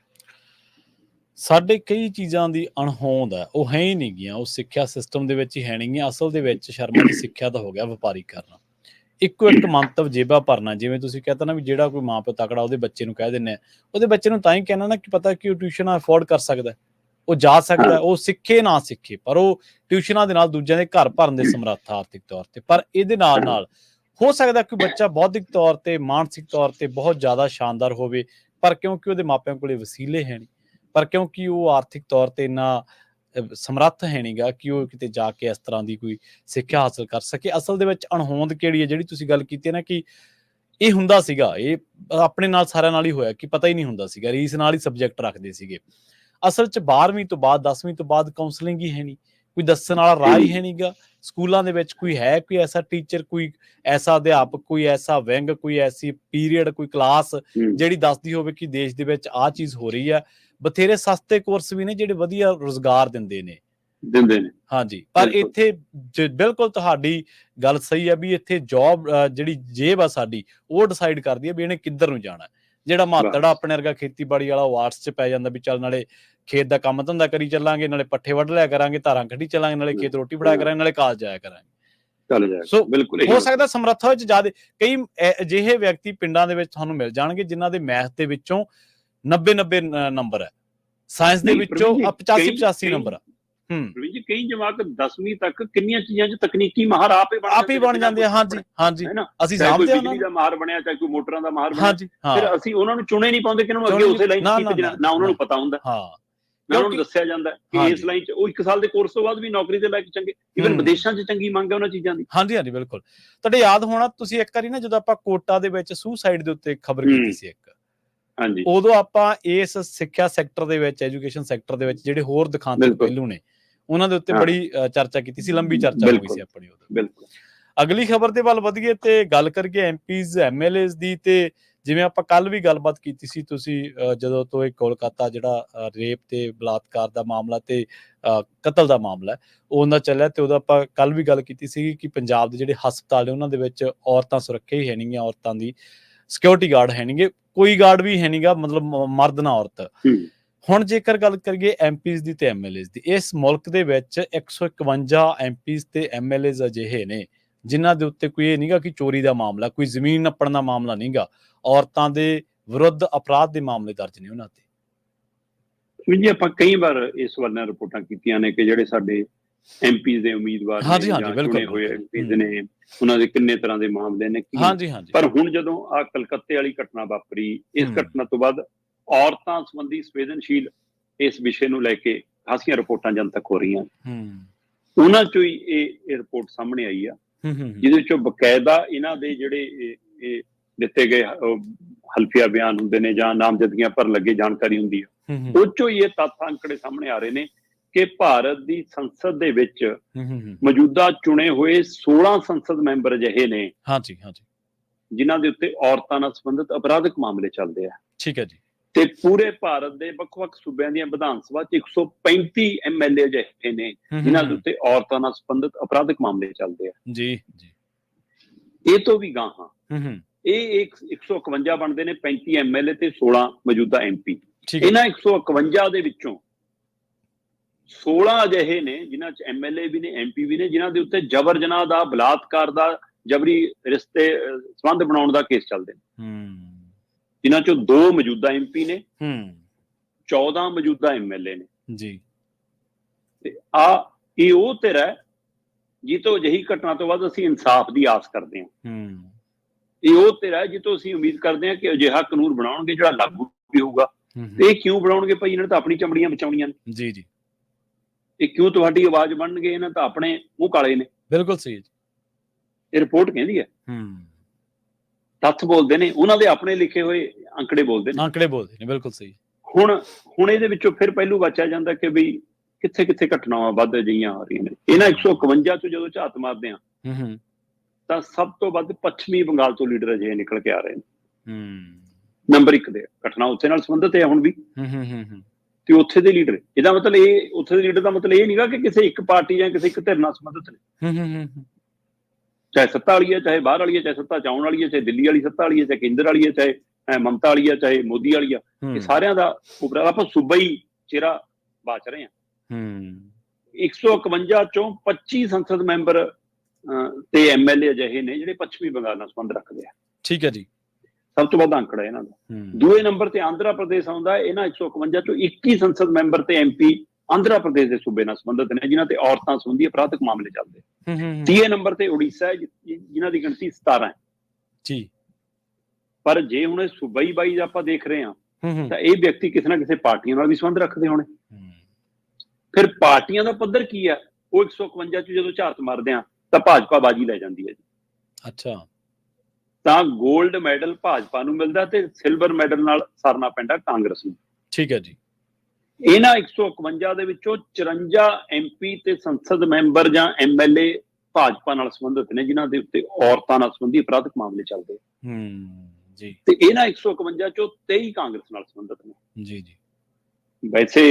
ਸਾਡੇ ਕਈ ਚੀਜ਼ਾਂ ਦੀ ਅਣਹੋਂਦ ਹੈ, ਉਹ ਹੈ ਹੀ ਨਹੀਂ ਗੀਆਂ, ਉਹ ਸਿੱਖਿਆ ਸਿਸਟਮ ਦੇ ਵਿੱਚ ਹੀ ਹੈ ਨਹੀਂ ਗੀਆਂ। ਅਸਲ ਦੇ ਵਿੱਚ ਸ਼ਰਮਾ ਦੀ ਸਿੱਖਿਆ ਦਾ ਹੋ ਗਿਆ ਵਪਾਰੀਕਰਨ, ਇੱਕੋ ਇੱਕ ਮੰਤਵ ਜੇਬਾਂ ਭਰਨਾ। ਜਿਵੇਂ ਤੁਸੀਂ ਕਹਿੰਦੇ ਨਾ ਵੀ ਜਿਹੜਾ ਕੋਈ ਮਾਂ ਪਿਓ ਤਕੜਾ ਉਹਦੇ ਬੱਚੇ ਨੂੰ ਕਹਿ ਦਿੰਦੇ ਆ, ਉਹਦੇ ਬੱਚੇ ਨੂੰ ਤਾਂ ਹੀ ਕਹਿਣਾ ਨਾ ਕਿ ਪਤਾ ਕਿ ਉਹ ਟਿਊਸ਼ਨ ਅਫੋਰਡ ਕਰ ਸਕਦਾ, ਉਹ ਜਾ ਸਕਦਾ, ਉਹ ਸਿੱਖੇ ਨਾ ਸਿੱਖੇ, ਪਰ ਉਹ ਟਿਊਸ਼ਨਾਂ ਦੇ ਨਾਲ ਦੂਜਿਆਂ ਦੇ ਘਰ ਭਰਨ ਦੇ ਸਮਰੱਥ ਆਰਥਿਕ ਤੌਰ ਤੇ। ਪਰ ਇਹਦੇ ਨਾਲ ਨਾਲ ਹੋ ਸਕਦਾ ਕਿ ਬੱਚਾ ਬੌਧਿਕ ਤੌਰ ਤੇ, ਮਾਨਸਿਕ ਤੌਰ ਤੇ ਬਹੁਤ ਜ਼ਿਆਦਾ ਸ਼ਾਨਦਾਰ ਹੋਵੇ, ਪਰ ਕਿਉਂਕਿ ਉਹਦੇ ਮਾਪਿਆਂ ਕੋਲੇ ਵਸੀਲੇ ਹੈ ਨਹੀਂ, ਪਰ ਕਿਉਂਕਿ ਉਹ ਆਰਥਿਕ ਤੌਰ ਤੇ ਇੰਨਾ ਸਮਰੱਥ ਹੈ ਨਹੀਂਗਾ ਕਿ ਉਹ ਕਿਤੇ ਜਾ ਕੇ ਇਸ ਤਰ੍ਹਾਂ ਦੀ ਕੋਈ ਸਿੱਖਿਆ ਹਾਸਲ ਕਰ ਸਕੇ। ਅਸਲ ਦੇ ਵਿੱਚ ਅਣਹੋਂਦ ਕਿਹੜੀ ਹੈ, ਜਿਹੜੀ ਤੁਸੀਂ ਗੱਲ ਕੀਤੀ ਹੈ ਨਾ ਕਿ ਇਹ ਹੁੰਦਾ ਸੀਗਾ, ਇਹ ਆਪਣੇ ਨਾਲ ਸਾਰਿਆਂ ਨਾਲ ਹੀ ਹੋਇਆ ਕਿ ਪਤਾ ਹੀ ਨਹੀਂ ਹੁੰਦਾ ਸੀਗਾ, ਰੀਸ ਨਾਲ ਹੀ ਸਬਜੈਕਟ ਰੱਖਦੇ ਸੀਗੇ। ਅਸਲ 'ਚ 12ਵੀਂ ਤੋਂ ਬਾਅਦ 10ਵੀਂ ਤੋਂ ਬਾਅਦ ਕਾਉਂਸਲਿੰਗ ਹੀ ਹੈ ਨਹੀਂ, ਕੋਈ ਦੱਸਣ ਵਾਲਾ ਰਾਹ ਹੀ ਹੈ ਨਹੀਂਗਾ। ਸਕੂਲਾਂ ਦੇ ਵਿੱਚ ਕੋਈ ਐਸਾ ਟੀਚਰ, ਕੋਈ ਐਸਾ ਅਧਿਆਪਕ, ਕੋਈ ਐਸਾ ਵਿੰਗ, ਕੋਈ ਐਸੀ ਪੀਰੀਅਡ, ਕੋਈ ਕਲਾਸ ਜਿਹੜੀ ਦੱਸਦੀ ਹੋਵੇ ਕਿ ਦੇਸ਼ ਦੇ ਵਿੱਚ ਆਹ ਚੀਜ਼ ਹੋ ਰਹੀ ਹੈ। ਬਥੇਰੇ ਸਸਤੇ ਕੋਰਸ ਵੀ ਨੇ ਜਿਹੜੇ ਵਧੀਆ ਰੁਜ਼ਗਾਰ ਦਿੰਦੇ ਨੇ। ਹਾਂਜੀ, ਪਰ ਇੱਥੇ ਬਿਲਕੁਲ ਤੁਹਾਡੀ ਗੱਲ ਸਹੀ ਹੈ ਵੀ ਇੱਥੇ ਜੌਬ ਜਿਹੜੀ ਜੇਬ ਆ ਸਾਡੀ, ਉਹ ਡਿਸਾਈਡ ਕਰਦੀ ਹੈ ਵੀ ਇਹਨੇ ਕਿੱਧਰ ਨੂੰ ਜਾਣਾ। ਜਿਹੜਾ ਮਾਤੜਾ ਆਪਣੇ ਵਰਗਾ ਖੇਤੀਬਾੜੀ ਵਾਲਾ ਉਹ ਆਰਟਸ 'ਚ ਪੈ ਜਾਂਦਾ ਵੀ ਚੱਲ ਨਾਲੇ ਖੇਤ ਦਾ ਕੰਮ ਧੰਦਾ ਕਰੀ ਚੱਲਾਂਗੇ, ਨਾਲੇ ਪੱਠੇ ਵੱਢ ਲਿਆ ਕਰਾਂਗੇ, ਧਾਰਾਂ ਕੱਢੀ ਚੱਲਾਂਗੇ, ਨਾਲੇ ਖੇਤ ਰੋਟੀ ਬਣਾਇਆ ਕਰਾਂਗੇ, ਨਾਲੇ ਕਾਲਜ ਜਾਇਆ ਕਰਾਂਗੇ। ਸੋ ਹੋ ਸਕਦਾ ਸਮਰੱਥਾ ਵਿੱਚ ਜ਼ਿਆਦਾ ਕਈ ਅਜਿਹੇ ਵਿਅਕਤੀ ਪਿੰਡਾਂ ਦੇ ਵਿੱਚ ਤੁਹਾਨੂੰ ਮਿਲ ਜਾਣਗੇ ਜਿਨ੍ਹਾਂ ਦੇ ਮੈਥ ਦੇ ਵਿੱਚੋਂ 90 ਨੰਬਰ ਹੈ, ਸਾਇੰਸ ਦੇ ਵਿੱਚੋਂ 85 ਨੰਬਰ ਆ। ਕਈ ਜਵਾਕ 10ਵੀਂ ਤੱਕ ਕਿੰਨੀਆਂ ਚੀਜ਼ਾਂ 'ਚ ਤਕਨੀਕੀ ਮਾਹਰ ਆਪ ਹੀ ਬਣ ਜਾਂਦੇ ਆ। ਹਾਂਜੀ, ਅਸੀਂ ਸਾਹਮਣੇ ਬਿਜਲੀ ਦਾ ਮਾਹਰ ਬਣਿਆ, ਚਾਹੇ ਕੋਈ ਮੋਟਰਾਂ ਦਾ ਮਾਹਰ ਬਣਿਆ, ਫਿਰ ਅਸੀਂ ਉਹਨਾਂ ਨੂੰ ਚੁਣੇ ਨਹੀਂ ਪਾਉਂਦੇ ਕਿ ਉਹਨਾਂ ਨੂੰ ਅੱਗੇ ਉਸੇ ਲਾਈਨ 'ਚ ਭੇਜਣਾ। ਨਾ ਉਹਨਾਂ ਨੂੰ ਪਤਾ ਹੁੰਦਾ, ਨਾ ਉਹਨਾਂ ਨੂੰ ਦੱਸਿਆ ਜਾਂਦਾ ਕਿ ਇਸ ਲਾਈਨ 'ਚ ਉਹ 1 ਸਾਲ ਦੇ ਕੋਰਸ ਤੋਂ ਬਾਅਦ ਵੀ ਨੌਕਰੀ ਦੇ ਲਾਇਕ ਚੰਗੇ, ਈਵਨ ਵਿਦੇਸ਼ਾਂ 'ਚ ਚੰਗੀ ਮੰਗ ਹੈ ਉਹਨਾਂ ਚੀਜ਼ਾਂ ਦੀ। ਹਾਂਜੀ, ਬਿਲਕੁਲ। ਤੁਹਾਡੇ ਯਾਦ ਹੋਣਾ, ਤੁਸੀਂ ਇੱਕ ਵਾਰੀ ਨਾ ਜਦੋਂ ਆਪਾਂ ਕੋਟਾ ਦੇ ਵਿੱਚ ਸੁਸਾਈਡ ਦੇ ਉੱਤੇ ਖਬਰ ਕੀਤੀ ਸੀ ਇੱਕ, ਉਦੋਂ ਆਪਾਂ ਇਸ ਸਿੱਖਿਆ ਸੈਕਟਰ ਦੇ ਵਿੱਚ, ਐਜੂਕੇਸ਼ਨ ਸੈਕਟਰ ਦੇ ਵਿੱਚ ਜਿਹੜੇ ਹੋਰ ਦਿਖਾਂਦੇ ਪਹਿਲੂ ਨੇ ਉਹਨਾਂ ਦੇ ਉੱਤੇ ਬੜੀ ਚਰਚਾ ਕੀਤੀ ਸੀ, ਲੰਬੀ ਚਰਚਾ ਹੋਈ ਸੀ ਆਪਣੀ ਉਦੋਂ। ਅਗਲੀ ਖਬਰ ਦੇ ਵੱਲ ਵਧੀਏ ਤੇ ਗੱਲ ਕਰੀਏ ਐਮਪੀਜ਼ ਐਮਐਲਏਜ਼ ਦੀ। ਤੇ ਜਿਵੇਂ ਆਪਾਂ ਕੱਲ ਵੀ ਗੱਲਬਾਤ ਕੀਤੀ ਸੀ, ਤੁਸੀਂ ਜਦੋਂ ਤੋਂ ਇਹ ਕੋਲਕਾਤਾ ਜਿਹੜਾ ਰੇਪ ਤੇ ਬਲਾਤਕਾਰ ਦਾ ਮਾਮਲਾ ਤੇ ਕਤਲ ਦਾ ਮਾਮਲਾ ਉਹਨਾਂ ਚੱਲਿਆ, ਤੇ ਉਦੋਂ ਆਪਾਂ ਕੱਲ ਵੀ ਗੱਲ ਕੀਤੀ ਸੀ ਕਿ ਪੰਜਾਬ ਦੇ ਜਿਹੜੇ ਹਸਪਤਾਲ ਨੇ ਉਹਨਾਂ ਦੇ ਵਿੱਚ ਔਰਤਾਂ ਸੁਰੱਖਿਆ ਹੀ ਹੈ ਨਹੀਂ, ਔਰਤਾਂ ਦੀ ਸਿਕਿਉਰਿਟੀ ਗਾਰਡ ਹੈ ਨਹੀਂਗੇ, ਕੋਈ ਗਾਰਡ ਵੀ ਹੈ ਨਹੀਂਗਾ, ਮਤਲਬ ਮਰਦ ਨਾ ਔਰਤ। ਹੁਣ ਜੇਕਰ ਗੱਲ ਕਰੀਏ ਐਮਪੀਜ਼ ਦੀ ਤੇ ਐਮਐਲਏਜ਼ ਦੀ, ਇਸ ਮੁਲਕ ਦੇ ਵਿੱਚ 151 ਐਮਪੀਜ਼ ਤੇ ਐਮਐਲਏਜ਼ ਅਜਿਹੇ ਨੇ ਜਿਨ੍ਹਾਂ ਦੇ ਉੱਤੇ ਕੋਈ ਇਹ ਨਹੀਂਗਾ ਕਿ ਚੋਰੀ ਦਾ ਮਾਮਲਾ, ਕੋਈ ਜ਼ਮੀਨ ਨੱਪਣ ਦਾ ਮਾਮਲਾ ਨਹੀਂਗਾ, ਔਰਤਾਂ ਦੇ ਵਿਰੁੱਧ ਅਪਰਾਧ ਦੇ ਮਾਮਲੇ ਦਰਜ ਨੇ ਉਹਨਾਂ ਤੇ। ਜੀ ਆਪਾਂ ਕਈ ਵਾਰ ਇਸ ਵੱਲ ਰਿਪੋਰਟਾਂ ਕੀਤੀਆਂ ਨੇ ਕਿ ਜਿਹੜੇ ਸਾਡੇ ਐਮਪੀਜ਼ ਦੇ ਉਮੀਦਵਾਰ ਚੁਣੇ ਹੋਏ ਐਮਪੀਜ਼ ਨੇ, ਉਹਨਾਂ ਦੇ ਕਿੰਨੇ ਤਰ੍ਹਾਂ ਦੇ ਮਾਮਲੇ ਨੇ। ਪਰ ਹੁਣ ਜਦੋਂ ਆ ਕਲਕੱਤੇ ਵਾਲੀ ਘਟਨਾ ਵਾਪਰੀ, ਇਸ ਘਟਨਾ ਤੋਂ ਬਾਅਦ ਔਰਤਾਂ ਸੰਬੰਧੀ ਸੰਵੇਦਨਸ਼ੀਲ ਇਸ ਵਿਸ਼ੇ ਨੂੰ ਲੈ ਕੇ ਖਾਸੀਆਂ ਰਿਪੋਰਟਾਂ ਜਨਤਕ ਹੋ ਰਹੀਆਂ। ਉਹਨਾਂ ਚੋਂ ਹੀ ਇਹ ਰਿਪੋਰਟ ਸਾਹਮਣੇ ਆਈ ਆ, ਜਿਹਦੇ ਵਿੱਚੋਂ ਬਕਾਇਦਾ ਇਹਨਾਂ ਦੇ ਜਿਹੜੇ ਦਿੱਤੇ ਗਏ ਹਲਫੀਆ ਬਿਆਨ ਹੁੰਦੇ ਨੇ ਜਾਂ ਨਾਮਜ਼ਦਗੀਆਂ ਭਰਨ ਲੱਗੇ ਜਾਣਕਾਰੀ ਹੁੰਦੀ ਆ, ਉਹ ਚੋਂ ਹੀ ਇਹ ਤੱਥ ਅੰਕੜੇ ਸਾਹਮਣੇ ਆ ਰਹੇ ਨੇ ਕਿ ਭਾਰਤ ਦੀ ਸੰਸਦ ਦੇ ਵਿੱਚ ਮੌਜੂਦਾ ਚੁਣੇ ਹੋਏ 16 ਸੰਸਦ ਮੈਂਬਰ ਅਜਿਹੇ ਨੇ ਜਿਨ੍ਹਾਂ ਦੇ ਉੱਤੇ ਔਰਤਾਂ ਨਾਲ ਸੰਬੰਧਿਤ ਅਪਰਾਧਿਕ ਮਾਮਲੇ ਚੱਲਦੇ ਆ। ਠੀਕ ਹੈ ਜੀ। ਤੇ ਪੂਰੇ ਭਾਰਤ ਦੇ ਵੱਖ-ਵੱਖ ਸੂਬਿਆਂ ਦੀਆਂ ਵਿਧਾਨ ਸਭਾ 'ਚ 135 ਐਮਐਲਏ ਅਜਿਹੇ ਨੇ ਜਿਨ੍ਹਾਂ ਦੇ ਉੱਤੇ ਔਰਤਾਂ ਨਾਲ ਸੰਬੰਧਿਤ ਅਪਰਾਧਿਕ ਮਾਮਲੇ ਚੱਲਦੇ ਆ। ਇਹ ਤੋਂ ਵੀ ਗਾਹਾਂ ਇਹ 151 ਬਣਦੇ ਨੇ, 35 ਐਮਐਲਏ ਤੇ 16 ਮੌਜੂਦਾ ਐਮਪੀ। ਇਹਨਾਂ 151 ਦੇ ਵਿੱਚੋਂ 16 ਅਜਿਹੇ ਨੇ ਜਿਨ੍ਹਾਂ 'ਚ ਐਮਐਲਏ ਵੀ ਨੇ, ਐਮਪੀ ਵੀ ਨੇ, ਜਿਨ੍ਹਾਂ ਦੇ ਉੱਤੇ ਜਬਰ ਜਨਾਹ ਦਾ, ਬਲਾਤਕਾਰ ਦਾ, ਜਬਰੀ ਰਿਸ਼ਤੇ ਸੰਬੰਧ ਬਣਾਉਣ ਦਾ ਕੇਸ ਚੱਲਦੇ ਨੇ। ਜਿਨ੍ਹਾਂ 'ਚੋਂ 2 ਮੌਜੂਦਾ ਐਮਪੀ ਨੇ, 14 ਮੌਜੂਦਾ ਐਮਐਲਏ ਨੇ ਜੀ। ਤੇ ਇਹ ਉਹ ਧਿਰ ਹੈ ਜਿੱਤੋਂ ਅਜਿਹੀ ਘਟਨਾ ਤੋਂ ਬਾਅਦ ਅਸੀਂ ਇਨਸਾਫ ਦੀ ਆਸ ਕਰਦੇ ਹਾਂ। ਇਹ ਉਹ ਧਿਰ ਹੈ ਜਿੱਤੋਂ ਅਸੀਂ ਉਮੀਦ ਕਰਦੇ ਹਾਂ ਕਿ ਅਜਿਹਾ ਕਾਨੂੰਨ ਬਣਾਉਣਗੇ ਜਿਹੜਾ ਲਾਗੂ ਵੀ ਹੋਊਗਾ। ਤੇ ਇਹ ਕਿਉਂ ਬਣਾਉਣਗੇ ਭਾਈ? ਇਹਨਾਂ ਨੇ ਤਾਂ ਆਪਣੀ ਚਮੜੀਆਂ ਬਚਾਉਣੀਆਂ ਨੇ ਜੀ। ਇਹ ਕਿਉਂ ਤੁਹਾਡੀ ਆਵਾਜ਼ ਬਣਨਗੇ? ਇਹਨਾਂ ਤਾਂ ਆਪਣੇ ਮੂੰਹ ਕਾਲੇ ਨੇ। ਬਿਲਕੁਲ ਸਹੀ ਜੀ। ਇਹ ਰਿਪੋਰਟ ਕਹਿੰਦੀ ਹੈ, ਤੱਥ ਬੋਲਦੇ ਨੇ, ਉਹਨਾਂ ਦੇ ਆਪਣੇ ਲਿਖੇ ਹੋਏ ਅੰਕੜੇ ਬੋਲਦੇ ਨੇ। ਬਿਲਕੁਲ ਸਹੀ। ਹੁਣ ਇਹਦੇ ਵਿੱਚੋਂ ਫਿਰ ਪਹਿਲੂ ਵਾਚਿਆ ਜਾਂਦਾ ਕਿ ਬਈ ਕਿੱਥੇ ਕਿੱਥੇ ਘਟਨਾਵਾਂ ਵੱਧ ਅਜਿਹੀਆਂ ਆ ਰਹੀਆਂ ਨੇ। ਇਹਨਾਂ 151 ਚੋਂ ਜਦੋਂ ਝਾਤ ਮਾਰਦੇ ਆ ਤਾਂ ਸਭ ਤੋਂ ਵੱਧ ਪੱਛਮੀ ਬੰਗਾਲ ਤੋਂ ਲੀਡਰ ਅਜਿਹੇ ਨਿਕਲ ਕੇ ਆ ਰਹੇ ਨੇ। ਨੰਬਰ 1 ਦੇ ਘਟਨਾ ਉੱਥੇ ਨਾਲ ਸੰਬੰਧਿਤ ਹੈ ਹੁਣ ਵੀ, ਤੇ ਉੱਥੇ ਦੇ ਲੀਡਰ, ਇਹਦਾ ਮਤਲਬ ਇਹ ਉੱਥੇ ਦੇ ਲੀਡਰ ਦਾ ਮਤਲਬ ਇਹ ਨਹੀਂਗਾ ਕਿ ਕਿਸੇ ਇੱਕ ਪਾਰਟੀ ਜਾਂ ਕਿਸੇ ਇੱਕ ਧਿਰ ਨਾਲ ਸੰਬੰਧਿਤ ਨੇ। ਚਾਹੇ ਸੱਤਾ ਵਾਲੀ ਹੈ, ਚਾਹੇ ਬਾਹਰ ਵਾਲੀ ਹੈ, ਚਾਹੇ ਸੱਤਾ ਚ ਆਉਣ ਵਾਲੀ ਹੈ, ਚਾਹੇ ਦਿੱਲੀ ਵਾਲੀ ਸੱਤਾ ਵਾਲੀ ਹੈ, ਚਾਹੇ ਕੇਂਦਰ ਵਾਲੀ ਹੈ, ਚਾਹੇ ਮਮਤਾ ਵਾਲੀ ਹੈ, ਚਾਹੇ ਮੋਦੀ ਵਾਲੀ ਆ, ਇਹ ਸਾਰਿਆਂ ਦਾ ਉਪਰਾਲਾ। ਆਪਾਂ ਸੂਬਾ ਹੀ ਚਿਹਰਾ ਬਾਚ ਰਹੇ ਹਾਂ। 151 ਚੋਂ 25 ਸੰਸਦ ਮੈਂਬਰ ਤੇ ਐਮਐਲਏ ਅਜਿਹੇ ਨੇ ਜਿਹੜੇ ਪੱਛਮੀ ਬੰਗਾਲ ਨਾਲ ਸੰਬੰਧ ਰੱਖਦੇ ਆ। ਠੀਕ ਹੈ ਜੀ। ਸਭ ਤੋਂ ਵੱਧ ਅੰਕੜਾ ਇਹਨਾਂ ਦਾ। ਦੂਏ ਨੰਬਰ ਤੇ ਆਂਧਰਾ ਪ੍ਰਦੇਸ਼ ਆਉਂਦਾ। ਇਹਨਾਂ 151 ਚੋਂ 21 ਸੰਸਦ ਮੈਂਬਰ ਤੇ ਐਮਪੀ ਆਂਧਰਾ ਪ੍ਰਦੇਸ਼ ਦੇ ਸੂਬੇ ਨਾਲ ਸੰਬੰਧਿਤ ਨੇ, ਜਿਨ੍ਹਾਂ ਤੇ ਔਰਤਾਂ ਸੰਬੰਧੀ ਅਪਰਾਧਿਕ ਮਾਮਲੇ ਚੱਲਦੇ। ਤੀਏ ਨੰਬਰ ਤੇ ਉੜੀਸਾ ਹੈ, ਜਿਨ੍ਹਾਂ ਦੀ ਗਿਣਤੀ 17 ਹੈ ਜੀ। ਪਰ ਜੇ ਹੁਣ ਸੂਬਾਈ ਬਾਈ ਆਪਾਂ ਦੇਖ ਰਹੇ ਹਾਂ ਤਾਂ ਇਹ ਵਿਅਕਤੀ ਕਿਸੇ ਨਾ ਕਿਸੇ ਪਾਰਟੀਆਂ ਨਾਲ ਵੀ ਸੰਬੰਧ ਰੱਖਦੇ ਹੋਣੇ। ਫਿਰ ਪਾਰਟੀਆਂ ਦਾ ਪੱਧਰ ਕੀ ਆ, ਉਹ 151 ਚ ਜਦੋਂ ਝਾਤ ਮਾਰਦੇ ਆ ਤਾਂ ਭਾਜਪਾ ਬਾਜੀ ਲੈ ਜਾਂਦੀ ਹੈ ਜੀ। ਅੱਛਾ। ਤਾਂ ਗੋਲਡ ਮੈਡਲ ਭਾਜਪਾ ਨੂੰ ਮਿਲਦਾ ਤੇ ਸਿਲਵਰ ਮੈਡਲ ਨਾਲ ਸਰਨਾ ਪੈਂਦਾ ਕਾਂਗਰਸ ਨੂੰ। ਠੀਕ ਹੈ ਜੀ। ਇਹਨਾਂ 151 ਦੇ ਵਿੱਚੋਂ 54 MP ਤੇ ਸੰਸਦ ਮੈਂਬਰ ਜਾਂ MLA ਭਾਜਪਾ ਨਾਲ ਸੰਬੰਧਿਤ ਨੇ, ਜਿਨ੍ਹਾਂ ਦੇ ਉੱਤੇ ਔਰਤਾਂ ਨਾਲ ਸੰਬੰਧੀ ਅਪਰਾਧਿਕ ਮਾਮਲੇ ਚੱਲਦੇ ਜੀ। ਤੇ ਇਹਨਾਂ 151 ਚੋਂ 23 ਕਾਂਗਰਸ ਨਾਲ ਸੰਬੰਧਿਤ ਨੇ। ਜੀ ਜੀ। ਵੈਸੇ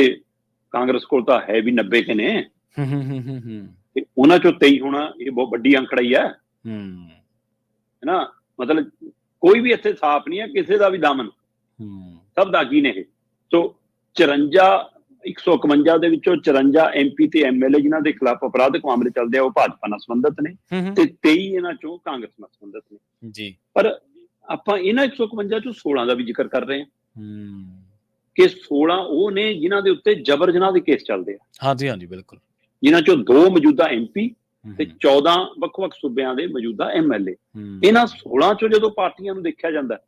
ਕਾਂਗਰਸ ਕੋਲ ਤਾਂ ਹੈ ਵੀ 90 ਕੇ ਨੇ, ਤੇ ਉਹਨਾਂ ਚੋਂ 23 ਹੋਣਾ ਇਹ ਬਹੁਤ ਵੱਡੀ ਅੰਕੜਾ ਹੈ ਨਾ। ਮਤਲਬ ਕੋਈ ਵੀ ਇੱਥੇ ਸਾਫ਼ ਨਹੀਂ ਹੈ, ਕਿਸੇ ਦਾ ਵੀ ਦਾਮਨ, ਸਭ ਦਾ ਕੀ ਨੇ ਇਹ। ਸੋ 151 ਦੇ ਵਿੱਚੋਂ 54 MP ਤੇ MLA ਜਿਨ੍ਹਾਂ ਦੇ ਖਿਲਾਫ ਅਪਰਾਧਿਕ ਮਾਮਲੇ ਚੱਲਦੇ ਆ, ਉਹ ਭਾਜਪਾ ਨਾਲ ਸੰਬੰਧਿਤ ਨੇ, ਤੇ 23 ਇਹਨਾਂ ਚੋਂ ਕਾਂਗਰਸ ਨਾਲ ਸੰਬੰਧਿਤ ਨੇ ਜੀ। ਪਰ ਆਪਾਂ ਇਹਨਾਂ 151 ਚੋਂ 16 ਦਾ ਵੀ ਜ਼ਿਕਰ ਕਰ ਰਹੇ ਹਾਂ ਕਿ 16 ਉਹ ਨੇ ਜਿਨ੍ਹਾਂ ਦੇ ਉੱਤੇ ਜਬਰ ਜਨਾਹ ਦੇ ਕੇਸ ਚੱਲਦੇ ਆ। ਹਾਂਜੀ ਹਾਂਜੀ, ਬਿਲਕੁਲ। ਜਿਨ੍ਹਾਂ ਚੋਂ 2 ਮੌਜੂਦਾ MP ਤੇ 14 ਵੱਖ-ਵੱਖ ਸੂਬਿਆਂ ਦੇ ਮੌਜੂਦਾ MLA। ਇਹਨਾਂ 16 ਚੋਂ ਜਦੋਂ ਪਾਰਟੀਆਂ ਨੂੰ ਦੇਖਿਆ ਜਾਂਦਾ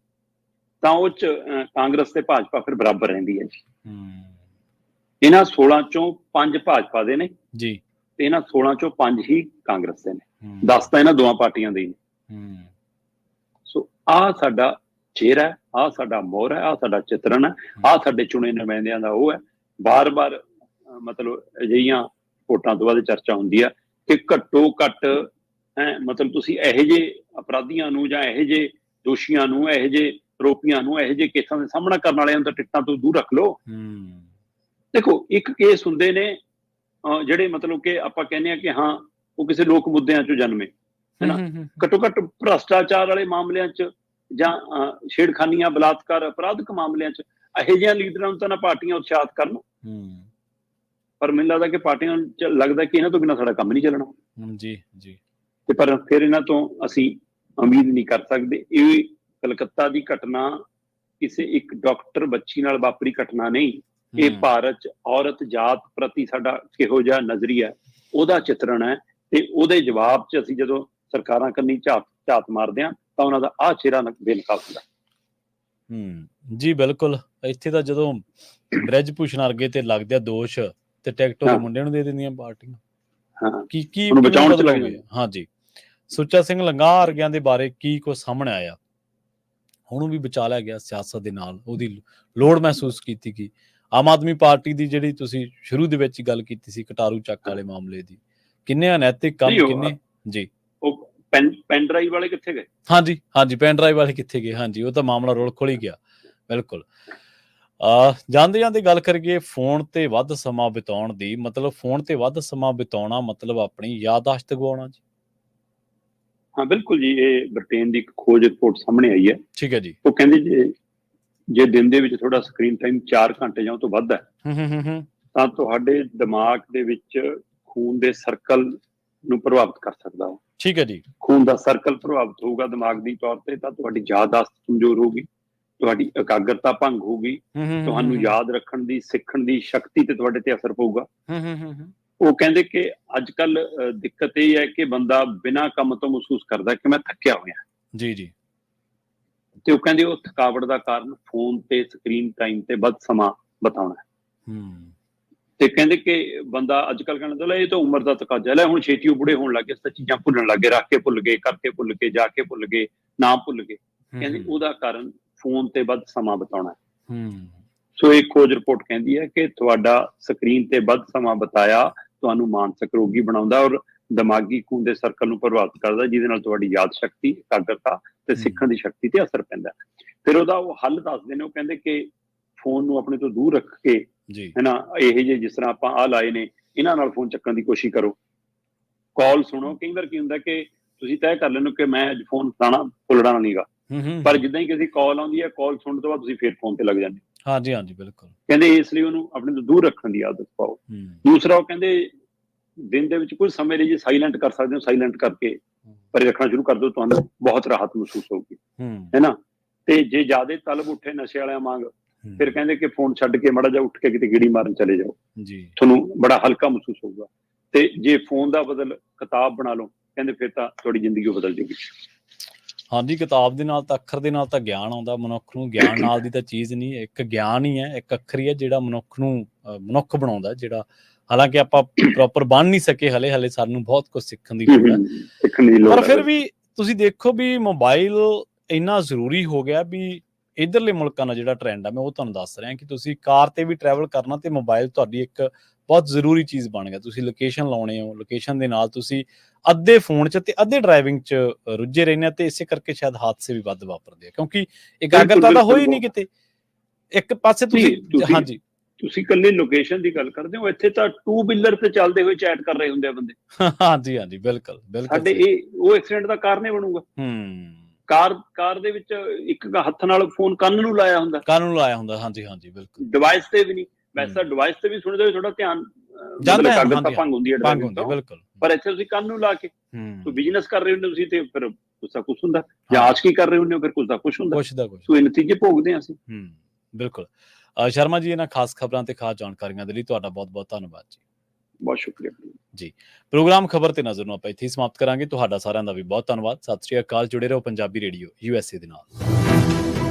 ਤਾਂ ਉਹ ਚ ਕਾਂਗਰਸ ਤੇ ਭਾਜਪਾ ਫਿਰ ਬਰਾਬਰ ਰਹਿੰਦੀ ਹੈ ਜੀ। ਇਹਨਾਂ 16 ਚੋਂ 5 ਭਾਜਪਾ ਦੇ ਨੇ ਜੀ, ਤੇ ਇਹਨਾਂ 16 ਚੋਂ 5 ਹੀ ਕਾਂਗਰਸ ਦੇ ਨੇ। 10 ਤਾਂ ਇਹਨਾਂ ਦੋਵਾਂ ਪਾਰਟੀਆਂ ਦੇ ਹੀ ਨੇ। ਸੋ ਆਹ ਸਾਡਾ ਚਿਹਰਾ ਹੈ, ਆਹ ਸਾਡਾ ਮੋਹਰ ਹੈ, ਆਹ ਸਾਡਾ ਚਿਤਰਨ ਹੈ, ਆਹ ਸਾਡੇ ਚੁਣੇ ਨੁਮਾਇੰਦਿਆਂ ਦਾ ਉਹ ਹੈ। ਬਾਰ-ਬਾਰ ਮਤਲਬ ਅਜਿਹੀਆਂ ਵੋਟਾਂ ਤੋਂ ਬਾਅਦ ਚਰਚਾ ਹੁੰਦੀ ਹੈ ਕਿ ਘੱਟੋ ਘੱਟ ਮਤਲਬ ਤੁਸੀਂ ਇਹੋ ਜਿਹੇ ਅਪਰਾਧੀਆਂ ਨੂੰ ਜਾਂ ਇਹੋ ਜਿਹੇ ਦੋਸ਼ੀਆਂ ਨੂੰ, ਇਹੋ ਜਿਹੇ ਆਰੋਪੀਆਂ ਨੂੰ, ਇਹੋ ਜਿਹੇ ਕੇਸਾਂ ਦਾ ਸਾਹਮਣਾ ਕਰਨ ਵਾਲਿਆਂ ਨੂੰ ਤਾਂ ਟਿਕਟਾਂ ਤੋਂ ਦੂਰ ਰੱਖ ਲਓ। ਦੇਖੋ, ਇੱਕ ਕੇਸ ਹੁੰਦੇ ਨੇ ਜਿਹੜੇ ਮਤਲਬ ਕਿ ਆਪਾਂ ਕਹਿੰਦੇ ਆ ਕਿ ਹਾਂ ਉਹ ਕਿਸੇ ਲੋਕ ਮੁੱਦਿਆਂ ਚੋਂ ਜਨਮੇ, ਹੈਨਾ। ਘੱਟੋ ਘੱਟ ਭ੍ਰਸ਼ਟਾਚਾਰ ਵਾਲੇ ਮਾਮਲਿਆਂ 'ਚ ਜਾਂ ਛੇੜਖਾਨੀਆਂ, ਬਲਾਤਕਾਰ, ਅਪਰਾਧਿਕ ਮਾਮਲਿਆਂ 'ਚ ਇਹੋ ਜਿਹੀਆਂ ਲੀਡਰਾਂ ਨੂੰ ਤਾਂ ਨਾ ਪਾਰਟੀਆਂ ਉਤਸ਼ਾਹਿਤ ਕਰਨ। ਪਰ ਮੈਨੂੰ ਲੱਗਦਾ ਕਿ ਪਾਰਟੀਆਂ ਨੂੰ ਲੱਗਦਾ ਕਿ ਇਹਨਾਂ ਤੋਂ ਬਿਨਾਂ ਸਾਡਾ ਕੰਮ ਨਹੀਂ ਚੱਲਣਾ ਜੀ ਜੀ। ਤੇ ਪਰ ਫਿਰ ਇਹਨਾਂ ਤੋਂ ਅਸੀਂ ਉਮੀਦ ਨਹੀਂ ਕਰ ਸਕਦੇ। ਇਹ ਕਲਕੱਤਾ ਦੀ ਘਟਨਾ ਕਿਸੇ ਇੱਕ ਡਾਕਟਰ ਬੱਚੀ ਨਾਲ ਵਾਪਰੀ ਘਟਨਾ ਨਹੀਂ। ਇਹ ਭਾਰਤ 'ਚ ਔਰਤ ਜਾਤ ਪ੍ਰਤੀ ਸਾਡਾ ਕਿਹੋ ਜਿਹਾ ਨਜ਼ਰੀਆ, ਉਹਦਾ ਚਿਤਰਣ ਹੈ। ਤੇ ਉਹਦੇ ਜਵਾਬ 'ਚ ਅਸੀਂ ਜਦੋਂ ਸਰਕਾਰਾਂ ਕੰਨੀ ਝਾਤ ਮਾਰਦੇ ਹਾਂ ਤਾਂ ਉਹਨਾਂ ਦਾ ਆਹ ਚਿਹਰਾ ਬੇਨਕਾਬ ਹੁੰਦਾ। ਜੀ ਬਿਲਕੁਲ। ਇੱਥੇ ਤਾਂ ਜਦੋਂ ਬ੍ਰਿਜ ਭੂਸ਼ਣ ਵਰਗੇ ਤੇ ਲੱਗਦੇ ਆ ਦੋਸ਼ ਤੇ ਟਿਕਟ ਉਹਦੇ ਮੁੰਡਿਆਂ ਨੂੰ ਦੇ ਦਿੰਦੀਆਂ ਪਾਰਟੀਆਂ। ਕੀ ਬਚਾਉਣ 'ਚ ਲੱਗੇ। ਹਾਂਜੀ, ਸੁੱਚਾ ਸਿੰਘ ਲੰਗਾਹ ਵਰਗਿਆਂ ਦੇ ਬਾਰੇ ਕੀ ਕੁਝ ਸਾਹਮਣੇ ਆਇਆ? ਹੁਣ ਵੀ ਬਚਾ ਲਿਆ ਗਿਆ ਸਿਆਸਤ ਦੇ ਨਾਲ, ਉਹਦੀ ਲੋੜ ਮਹਿਸੂਸ ਕੀਤੀ ਗਈ। ਆਮ ਆਦਮੀ ਪਾਰਟੀ ਦੀ ਜਿਹੜੀ ਤੁਸੀਂ ਸ਼ੁਰੂ ਦੇ ਵਿੱਚ ਹੀ ਗੱਲ ਕੀਤੀ ਸੀ ਕਟਾਰੂ ਚੱਕ ਵਾਲੇ ਮਾਮਲੇ ਦੀ, ਕਿੰਨੇ ਅਨੈਤਿਕ ਕੰਮ, ਕਿੰਨੇ ਜੀ। ਉਹ ਪੈਨ ਡਰਾਈਵ ਵਾਲੇ ਕਿੱਥੇ ਗਏ? ਹਾਂਜੀ ਹਾਂਜੀ, ਪੈਨ ਡਰਾਈਵ ਵਾਲੇ ਕਿੱਥੇ ਗਏ? ਹਾਂਜੀ, ਉਹ ਤਾਂ ਮਾਮਲਾ ਰੁਲ ਖੁਲ ਹੀ ਗਿਆ। ਬਿਲਕੁਲ। ਜਾਂਦੇ ਜਾਂਦੇ ਗੱਲ ਕਰੀਏ ਫੋਨ ਤੇ ਵੱਧ ਸਮਾਂ ਬਿਤਾਉਣ ਦੀ। ਮਤਲਬ ਫੋਨ ਤੇ ਵੱਧ ਸਮਾਂ ਬਿਤਾਉਣਾ ਮਤਲਬ ਆਪਣੀ ਯਾਦਾਸ਼ਤ ਗਵਾਉਣਾ ਜੀ। ਹਾਂ ਬਿਲਕੁਲ ਜੀ। ਇਹ ਬ੍ਰਿਟੇਨ ਦੀ ਇੱਕ ਖੋਜ ਰਿਪੋਰਟ ਸਾਹਮਣੇ ਆਈ ਹੈ। ਠੀਕ ਹੈ ਜੀ। ਉਹ ਕਹਿੰਦੇ ਜੇ ਦਿਨ ਦੇ ਵਿੱਚ ਤੁਹਾਡਾ ਸਕਰੀਨ ਟਾਈਮ 4 ਘੰਟੇ ਜਾਂ ਉਹ ਤੋਂ ਵੱਧ ਹੈ ਤਾਂ ਤੁਹਾਡੇ ਦਿਮਾਗ ਦੇ ਵਿੱਚ ਖੂਨ ਦੇ ਸਰਕਲ ਨੂੰ ਪ੍ਰਭਾਵਿਤ ਕਰ ਸਕਦਾ ਹੈ। ਠੀਕ ਹੈ ਜੀ। ਖੂਨ ਦਾ ਸਰਕਲ ਪ੍ਰਭਾਵਿਤ ਹੋਊਗਾ ਦਿਮਾਗ ਦੀ ਤੌਰ ਤੇ ਤਾਂ ਤੁਹਾਡੀ ਯਾਦਾਸ਼ਤ ਕਮਜ਼ੋਰ ਹੋਊਗੀ, ਤੁਹਾਡੀ ਇਕਾਗਰਤਾ ਭੰਗ ਹੋਊਗੀ, ਤੁਹਾਨੂੰ ਯਾਦ ਰੱਖਣ ਦੀ, ਸਿੱਖਣ ਦੀ ਸ਼ਕਤੀ ਤੇ ਤੁਹਾਡੇ ਤੇ ਅਸਰ ਪਊਗਾ। ਉਹ ਕਹਿੰਦੇ ਕਿ ਅੱਜ ਕੱਲ ਦਿੱਕਤ ਇਹ ਹੈ ਕਿ ਬੰਦਾ ਬਿਨਾਂ ਕੰਮ ਤੋਂ ਮਹਿਸੂਸ ਕਰਦਾ ਕਿ ਮੈਂ ਥੱਕਿਆ ਹੋਇਆ। ਜੀ ਜੀ। ਤੇ ਉਹ ਕਹਿੰਦੇ ਉਹ ਥਕਾਵਟ ਦਾ ਕਾਰਨ ਫੋਨ ਤੇ ਸਕਰੀਨ ਟਾਈਮ ਤੇ ਵੱਧ ਸਮਾਂ ਬਿਤਾਉਣਾ ਹੈ। ਤੇ ਕਹਿੰਦੇ ਕਿ ਬੰਦਾ ਅੱਜ ਕੱਲ ਕਹਿੰਦਾ ਇਹ ਤਾਂ ਉਮਰ ਦਾ ਤਕਾਜ਼ਾ ਲੈ, ਹੁਣ ਛੇਤੀ ਉਹ ਬੁੜੇ ਹੋਣ ਲੱਗੇ, ਸਭ ਚੀਜ਼ਾਂ ਭੁੱਲਣ ਲੱਗੇ, ਰੱਖ ਕੇ ਭੁੱਲ ਗਏ, ਕਰਕੇ ਭੁੱਲ ਗਏ, ਜਾ ਕੇ ਭੁੱਲ ਗਏ, ਨਾਮ ਭੁੱਲ ਗਏ। ਕਹਿੰਦੇ ਉਹਦਾ ਕਾਰਨ ਫੋਨ ਤੇ ਵੱਧ ਸਮਾਂ ਬਿਤਾਉਣਾ ਹੈ। ਸੋ ਇੱਕ ਖੋਜ ਰਿਪੋਰਟ ਕਹਿੰਦੀ ਹੈ ਕਿ ਤੁਹਾਡਾ ਸਕਰੀਨ ਤੇ ਵੱਧ ਸਮਾਂ ਬਿਤਾਇਆ ਤੁਹਾਨੂੰ ਮਾਨਸਿਕ ਰੋਗੀ ਬਣਾਉਂਦਾ ਔਰ ਦਿਮਾਗੀ ਖੂਨ ਦੇ ਸਰਕਲ ਨੂੰ ਪ੍ਰਭਾਵਿਤ ਕਰਦਾ, ਜਿਹਦੇ ਨਾਲ ਤੁਹਾਡੀ ਯਾਦ ਸ਼ਕਤੀ, ਇਕਾਗਰਤਾ ਤੇ ਸਿੱਖਣ ਦੀ ਸ਼ਕਤੀ ਤੇ ਅਸਰ ਪੈਂਦਾ। ਫਿਰ ਉਹਦਾ ਉਹ ਹੱਲ ਦੱਸਦੇ ਨੇ। ਉਹ ਕਹਿੰਦੇ ਕਿ ਫੋਨ ਨੂੰ ਆਪਣੇ ਤੋਂ ਦੂਰ ਰੱਖ ਕੇ, ਹੈਨਾ, ਇਹ ਜਿਹੇ ਜਿਸ ਤਰ੍ਹਾਂ ਆਪਾਂ ਆਹ ਲਾਏ ਨੇ ਇਹਨਾਂ ਨਾਲ ਫੋਨ ਚੱਕਣ ਦੀ ਕੋਸ਼ਿਸ਼ ਕਰੋ। ਕਾਲ ਸੁਣੋ। ਕਈ ਵਾਰ ਕੀ ਹੁੰਦਾ ਕਿ ਤੁਸੀਂ ਤੈਅ ਕਰ ਲੈਣੋ ਕਿ ਮੈਂ ਅੱਜ ਫੋਨ ਫਲਾਣਾ ਫੁੱਲਣਾ ਨਹੀਂਗਾ, ਪਰ ਜਿੱਦਾਂ ਹੀ ਕਿਸੇ ਕਾਲ ਆਉਂਦੀ ਹੈ, ਕਾਲ ਸੁਣਨ ਤੋਂ ਬਾਅਦ ਤੁਸੀਂ ਫਿਰ ਫੋਨ ਤੇ ਲੱਗ ਜਾਂਦੇ। ਹਾਂਜੀ ਹਾਂਜੀ, ਬਿਲਕੁਲ। ਕਹਿੰਦੇ ਇਸ ਲਈ ਉਹਨੂੰ ਆਪਣੇ ਤੋਂ ਦੂਰ ਰੱਖਣ ਦੀ ਆਦਤ ਪਾਓ। ਦੂਸਰਾ, ਉਹ ਕਹਿੰਦੇ ਦਿਨ ਦੇ ਵਿੱਚ ਕੁਝ ਸਮੇਂ ਲਈ ਜੇ ਸਾਇਲੈਂਟ ਕਰ ਸਕਦੇ ਹੋ, ਸਾਇਲੈਂਟ ਕਰਕੇ ਪਰੇ ਰੱਖਣਾ ਸ਼ੁਰੂ ਕਰ ਦਿਓ, ਤੁਹਾਨੂੰ ਬਹੁਤ ਰਾਹਤ ਮਹਿਸੂਸ ਹੋਊਗੀ, ਹੈਨਾ। ਤੇ ਜੇ ਜ਼ਿਆਦਾ ਤਲਬ ਉੱਠੇ ਨਸ਼ੇ ਵਾਲਿਆਂ ਵਾਂਗ, ਫਿਰ ਕਹਿੰਦੇ ਕਿ ਫੋਨ ਛੱਡ ਕੇ ਮਾੜਾ ਜਿਹਾ ਉੱਠ ਕੇ ਕਿਤੇ ਗੇੜੀ ਮਾਰਨ ਚਲੇ ਜਾਓ, ਤੁਹਾਨੂੰ ਬੜਾ ਹਲਕਾ ਮਹਿਸੂਸ ਹੋਊਗਾ। ਤੇ ਜੇ ਫੋਨ ਦਾ ਬਦਲ ਕਿਤਾਬ ਬਣਾ ਲਓ, ਕਹਿੰਦੇ ਫਿਰ ਤਾਂ ਤੁਹਾਡੀ ਜ਼ਿੰਦਗੀ ਬਦਲ ਜਾਊਗੀ। ਹਾਂਜੀ, ਕਿਤਾਬ ਦੇ ਨਾਲ ਤਾਂ ਅੱਖਰ ਦੇ ਨਾਲ ਤਾਂ ਗਿਆਨ ਆਉਂਦਾ ਮਨੁੱਖ ਨੂੰ, ਗਿਆਨ ਨਾਲ ਦੀ ਤਾਂ ਚੀਜ਼ ਨਹੀਂ, ਇੱਕ ਗਿਆਨ ਹੀ ਹੈ, ਇੱਕ ਅੱਖਰ ਹੀ ਹੈ ਜਿਹੜਾ ਮਨੁੱਖ ਨੂੰ ਮਨੁੱਖ ਬਣਾਉਂਦਾ, ਜਿਹੜਾ ਹਾਲਾਂਕਿ ਆਪਾਂ ਪ੍ਰੋਪਰ ਬਣ ਨਹੀਂ ਸਕੇ ਹਲੇ ਸਾਨੂੰ ਬਹੁਤ ਕੁਝ ਸਿੱਖਣ ਦੀ ਲੋੜ ਹੈ। ਸਿੱਖਣ ਦੀ ਲੋੜ ਪਰ ਫਿਰ ਹੈ। ਵੀ ਤੁਸੀਂ ਦੇਖੋ ਵੀ ਮੋਬਾਈਲ ਇੰਨਾ ਜ਼ਰੂਰੀ ਹੋ ਗਿਆ ਵੀ ਇੱਧਰਲੇ ਮੁਲਕਾਂ ਦਾ ਜਿਹੜਾ ਟ੍ਰੈਂਡ ਆ, ਮੈਂ ਉਹ ਤੁਹਾਨੂੰ ਦੱਸ ਰਿਹਾ ਕਿ ਤੁਸੀਂ ਕਾਰ ਤੇ ਵੀ ਟਰੈਵਲ ਕਰਨਾ ਤੇ ਮੋਬਾਈਲ ਤੁਹਾਡੀ ਇੱਕ ਬਹੁਤ ਜ਼ਰੂਰੀ ਚੀਜ਼ ਬਣ ਗਿਆ। ਤੁਸੀਂ ਲੋਕੇਸ਼ਨ ਲਾਉਣੇ ਹੋ, ਲੋਕੇਸ਼ਨ ਦੇ ਨਾਲ ਤੁਸੀਂ ਅੱਧੇ ਫੋਨ 'ਚ ਤੇ ਅੱਧੇ ਡਰਾਈਵਿੰਗ 'ਚ ਰੁੱਝੇ ਰਹਿੰਦੇ ਆ, ਤੇ ਇਸੇ ਕਰਕੇ ਸ਼ਾਇਦ ਹਾਦਸੇ ਵੀ ਵੱਧ ਵਾਪਰਦੇ ਆ, ਕਿਉਂਕਿ ਇਕਾਗਰਤਾ ਤਾਂ ਹੋਈ ਨਹੀਂ ਕਿਤੇ ਇੱਕ ਪਾਸੇ ਤੁਸੀਂ। ਹਾਂਜੀ, ਤੁਸੀਂ ਇਕੱਲੇ ਲੋਕੇਸ਼ਨ ਦੀ ਗੱਲ ਕਰਦੇ ਹੋ, ਇੱਥੇ ਤਾਂ 2 ਵੀਲਰ ਤੇ ਚੱਲਦੇ ਹੋਏ ਚੈਟ ਕਰ ਰਹੇ ਹੁੰਦੇ ਆ ਬੰਦੇ। ਹਾਂਜੀ ਹਾਂਜੀ, ਬਿਲਕੁਲ ਬਿਲਕੁਲ। ਸਾਡੇ ਉਹ ਐਕਸੀਡੈਂਟ ਦਾ ਕਾਰਨ ਹੀ ਬਣੂਗਾ। ਕਾਰ ਦੇ ਵਿੱਚ ਇੱਕ ਹੱਥ ਨਾਲ ਫੋਨ ਕੰਨ ਨੂੰ ਲਾਇਆ ਹੁੰਦਾ। ਹਾਂਜੀ ਹਾਂਜੀ, ਬਿਲਕੁਲ। ਡਿਵਾਈਸ ਤੇ ਵੀ ਨਹੀਂ, ਵੈਸੇ ਤਾਂ ਡਿਵਾਈਸ ਤੇ ਵੀ ਸੁਣਦੇ ਹੋਏ ਥੋੜਾ ਧਿਆਨ ਇਕਾਗਰਤਾ ਭੰਗ ਹੁੰਦੀ ਹੈ ਡਰਾਈਵਿੰਗ ਤੋਂ, ਬਿਲਕੁਲ। ਪਰ ਇੱਥੇ ਤੁਸੀਂ ਕੰਨ ਨੂੰ ਲਾ ਕੇ ਕੋਈ ਬਿਜ਼ਨਸ ਕਰ ਰਹੇ ਹੁੰਦੇ ਤੁਸੀਂ, ਤੇ ਫਿਰ ਕੁਛ ਦਾ ਕੁਛ ਹੁੰਦਾ, ਜਾਂ ਆਸ਼ਕੀ ਕਰ ਰਹੇ ਹੁੰਦੇ ਹੋ, ਫਿਰ ਕੁਛ ਦਾ ਕੁਛ ਹੁੰਦਾ, ਸੋ ਇਹ ਨਤੀਜੇ ਭੋਗਦੇ ਹਾਂ ਅਸੀਂ। ਬਿਲਕੁਲ। ਸ਼ਰਮਾ ਜੀ, ਇਹਨਾਂ ਖਾਸ ਖਬਰਾਂ ਤੇ ਖਾਸ ਜਾਣਕਾਰੀਆਂ ਦੇ ਲਈ ਤੁਹਾਡਾ ਬਹੁਤ ਬਹੁਤ ਧੰਨਵਾਦ ਜੀ। ਬਹੁਤ ਸ਼ੁਕਰੀਆ ਜੀ। ਪ੍ਰੋਗਰਾਮ ਖਬਰ ਤੇ ਨਜ਼ਰ ਨੂੰ ਆਪਾਂ ਇੱਥੇ ਹੀ ਸਮਾਪਤ ਕਰਾਂਗੇ। ਤੁਹਾਡਾ ਸਾਰਿਆਂ ਦਾ ਵੀ ਬਹੁਤ ਧੰਨਵਾਦ। ਸਤਿ ਸ਼੍ਰੀ ਅਕਾਲ। ਜੁੜੇ ਰਹੋ ਪੰਜਾਬੀ ਰੇਡੀਓ USA ਦੇ ਨਾਲ।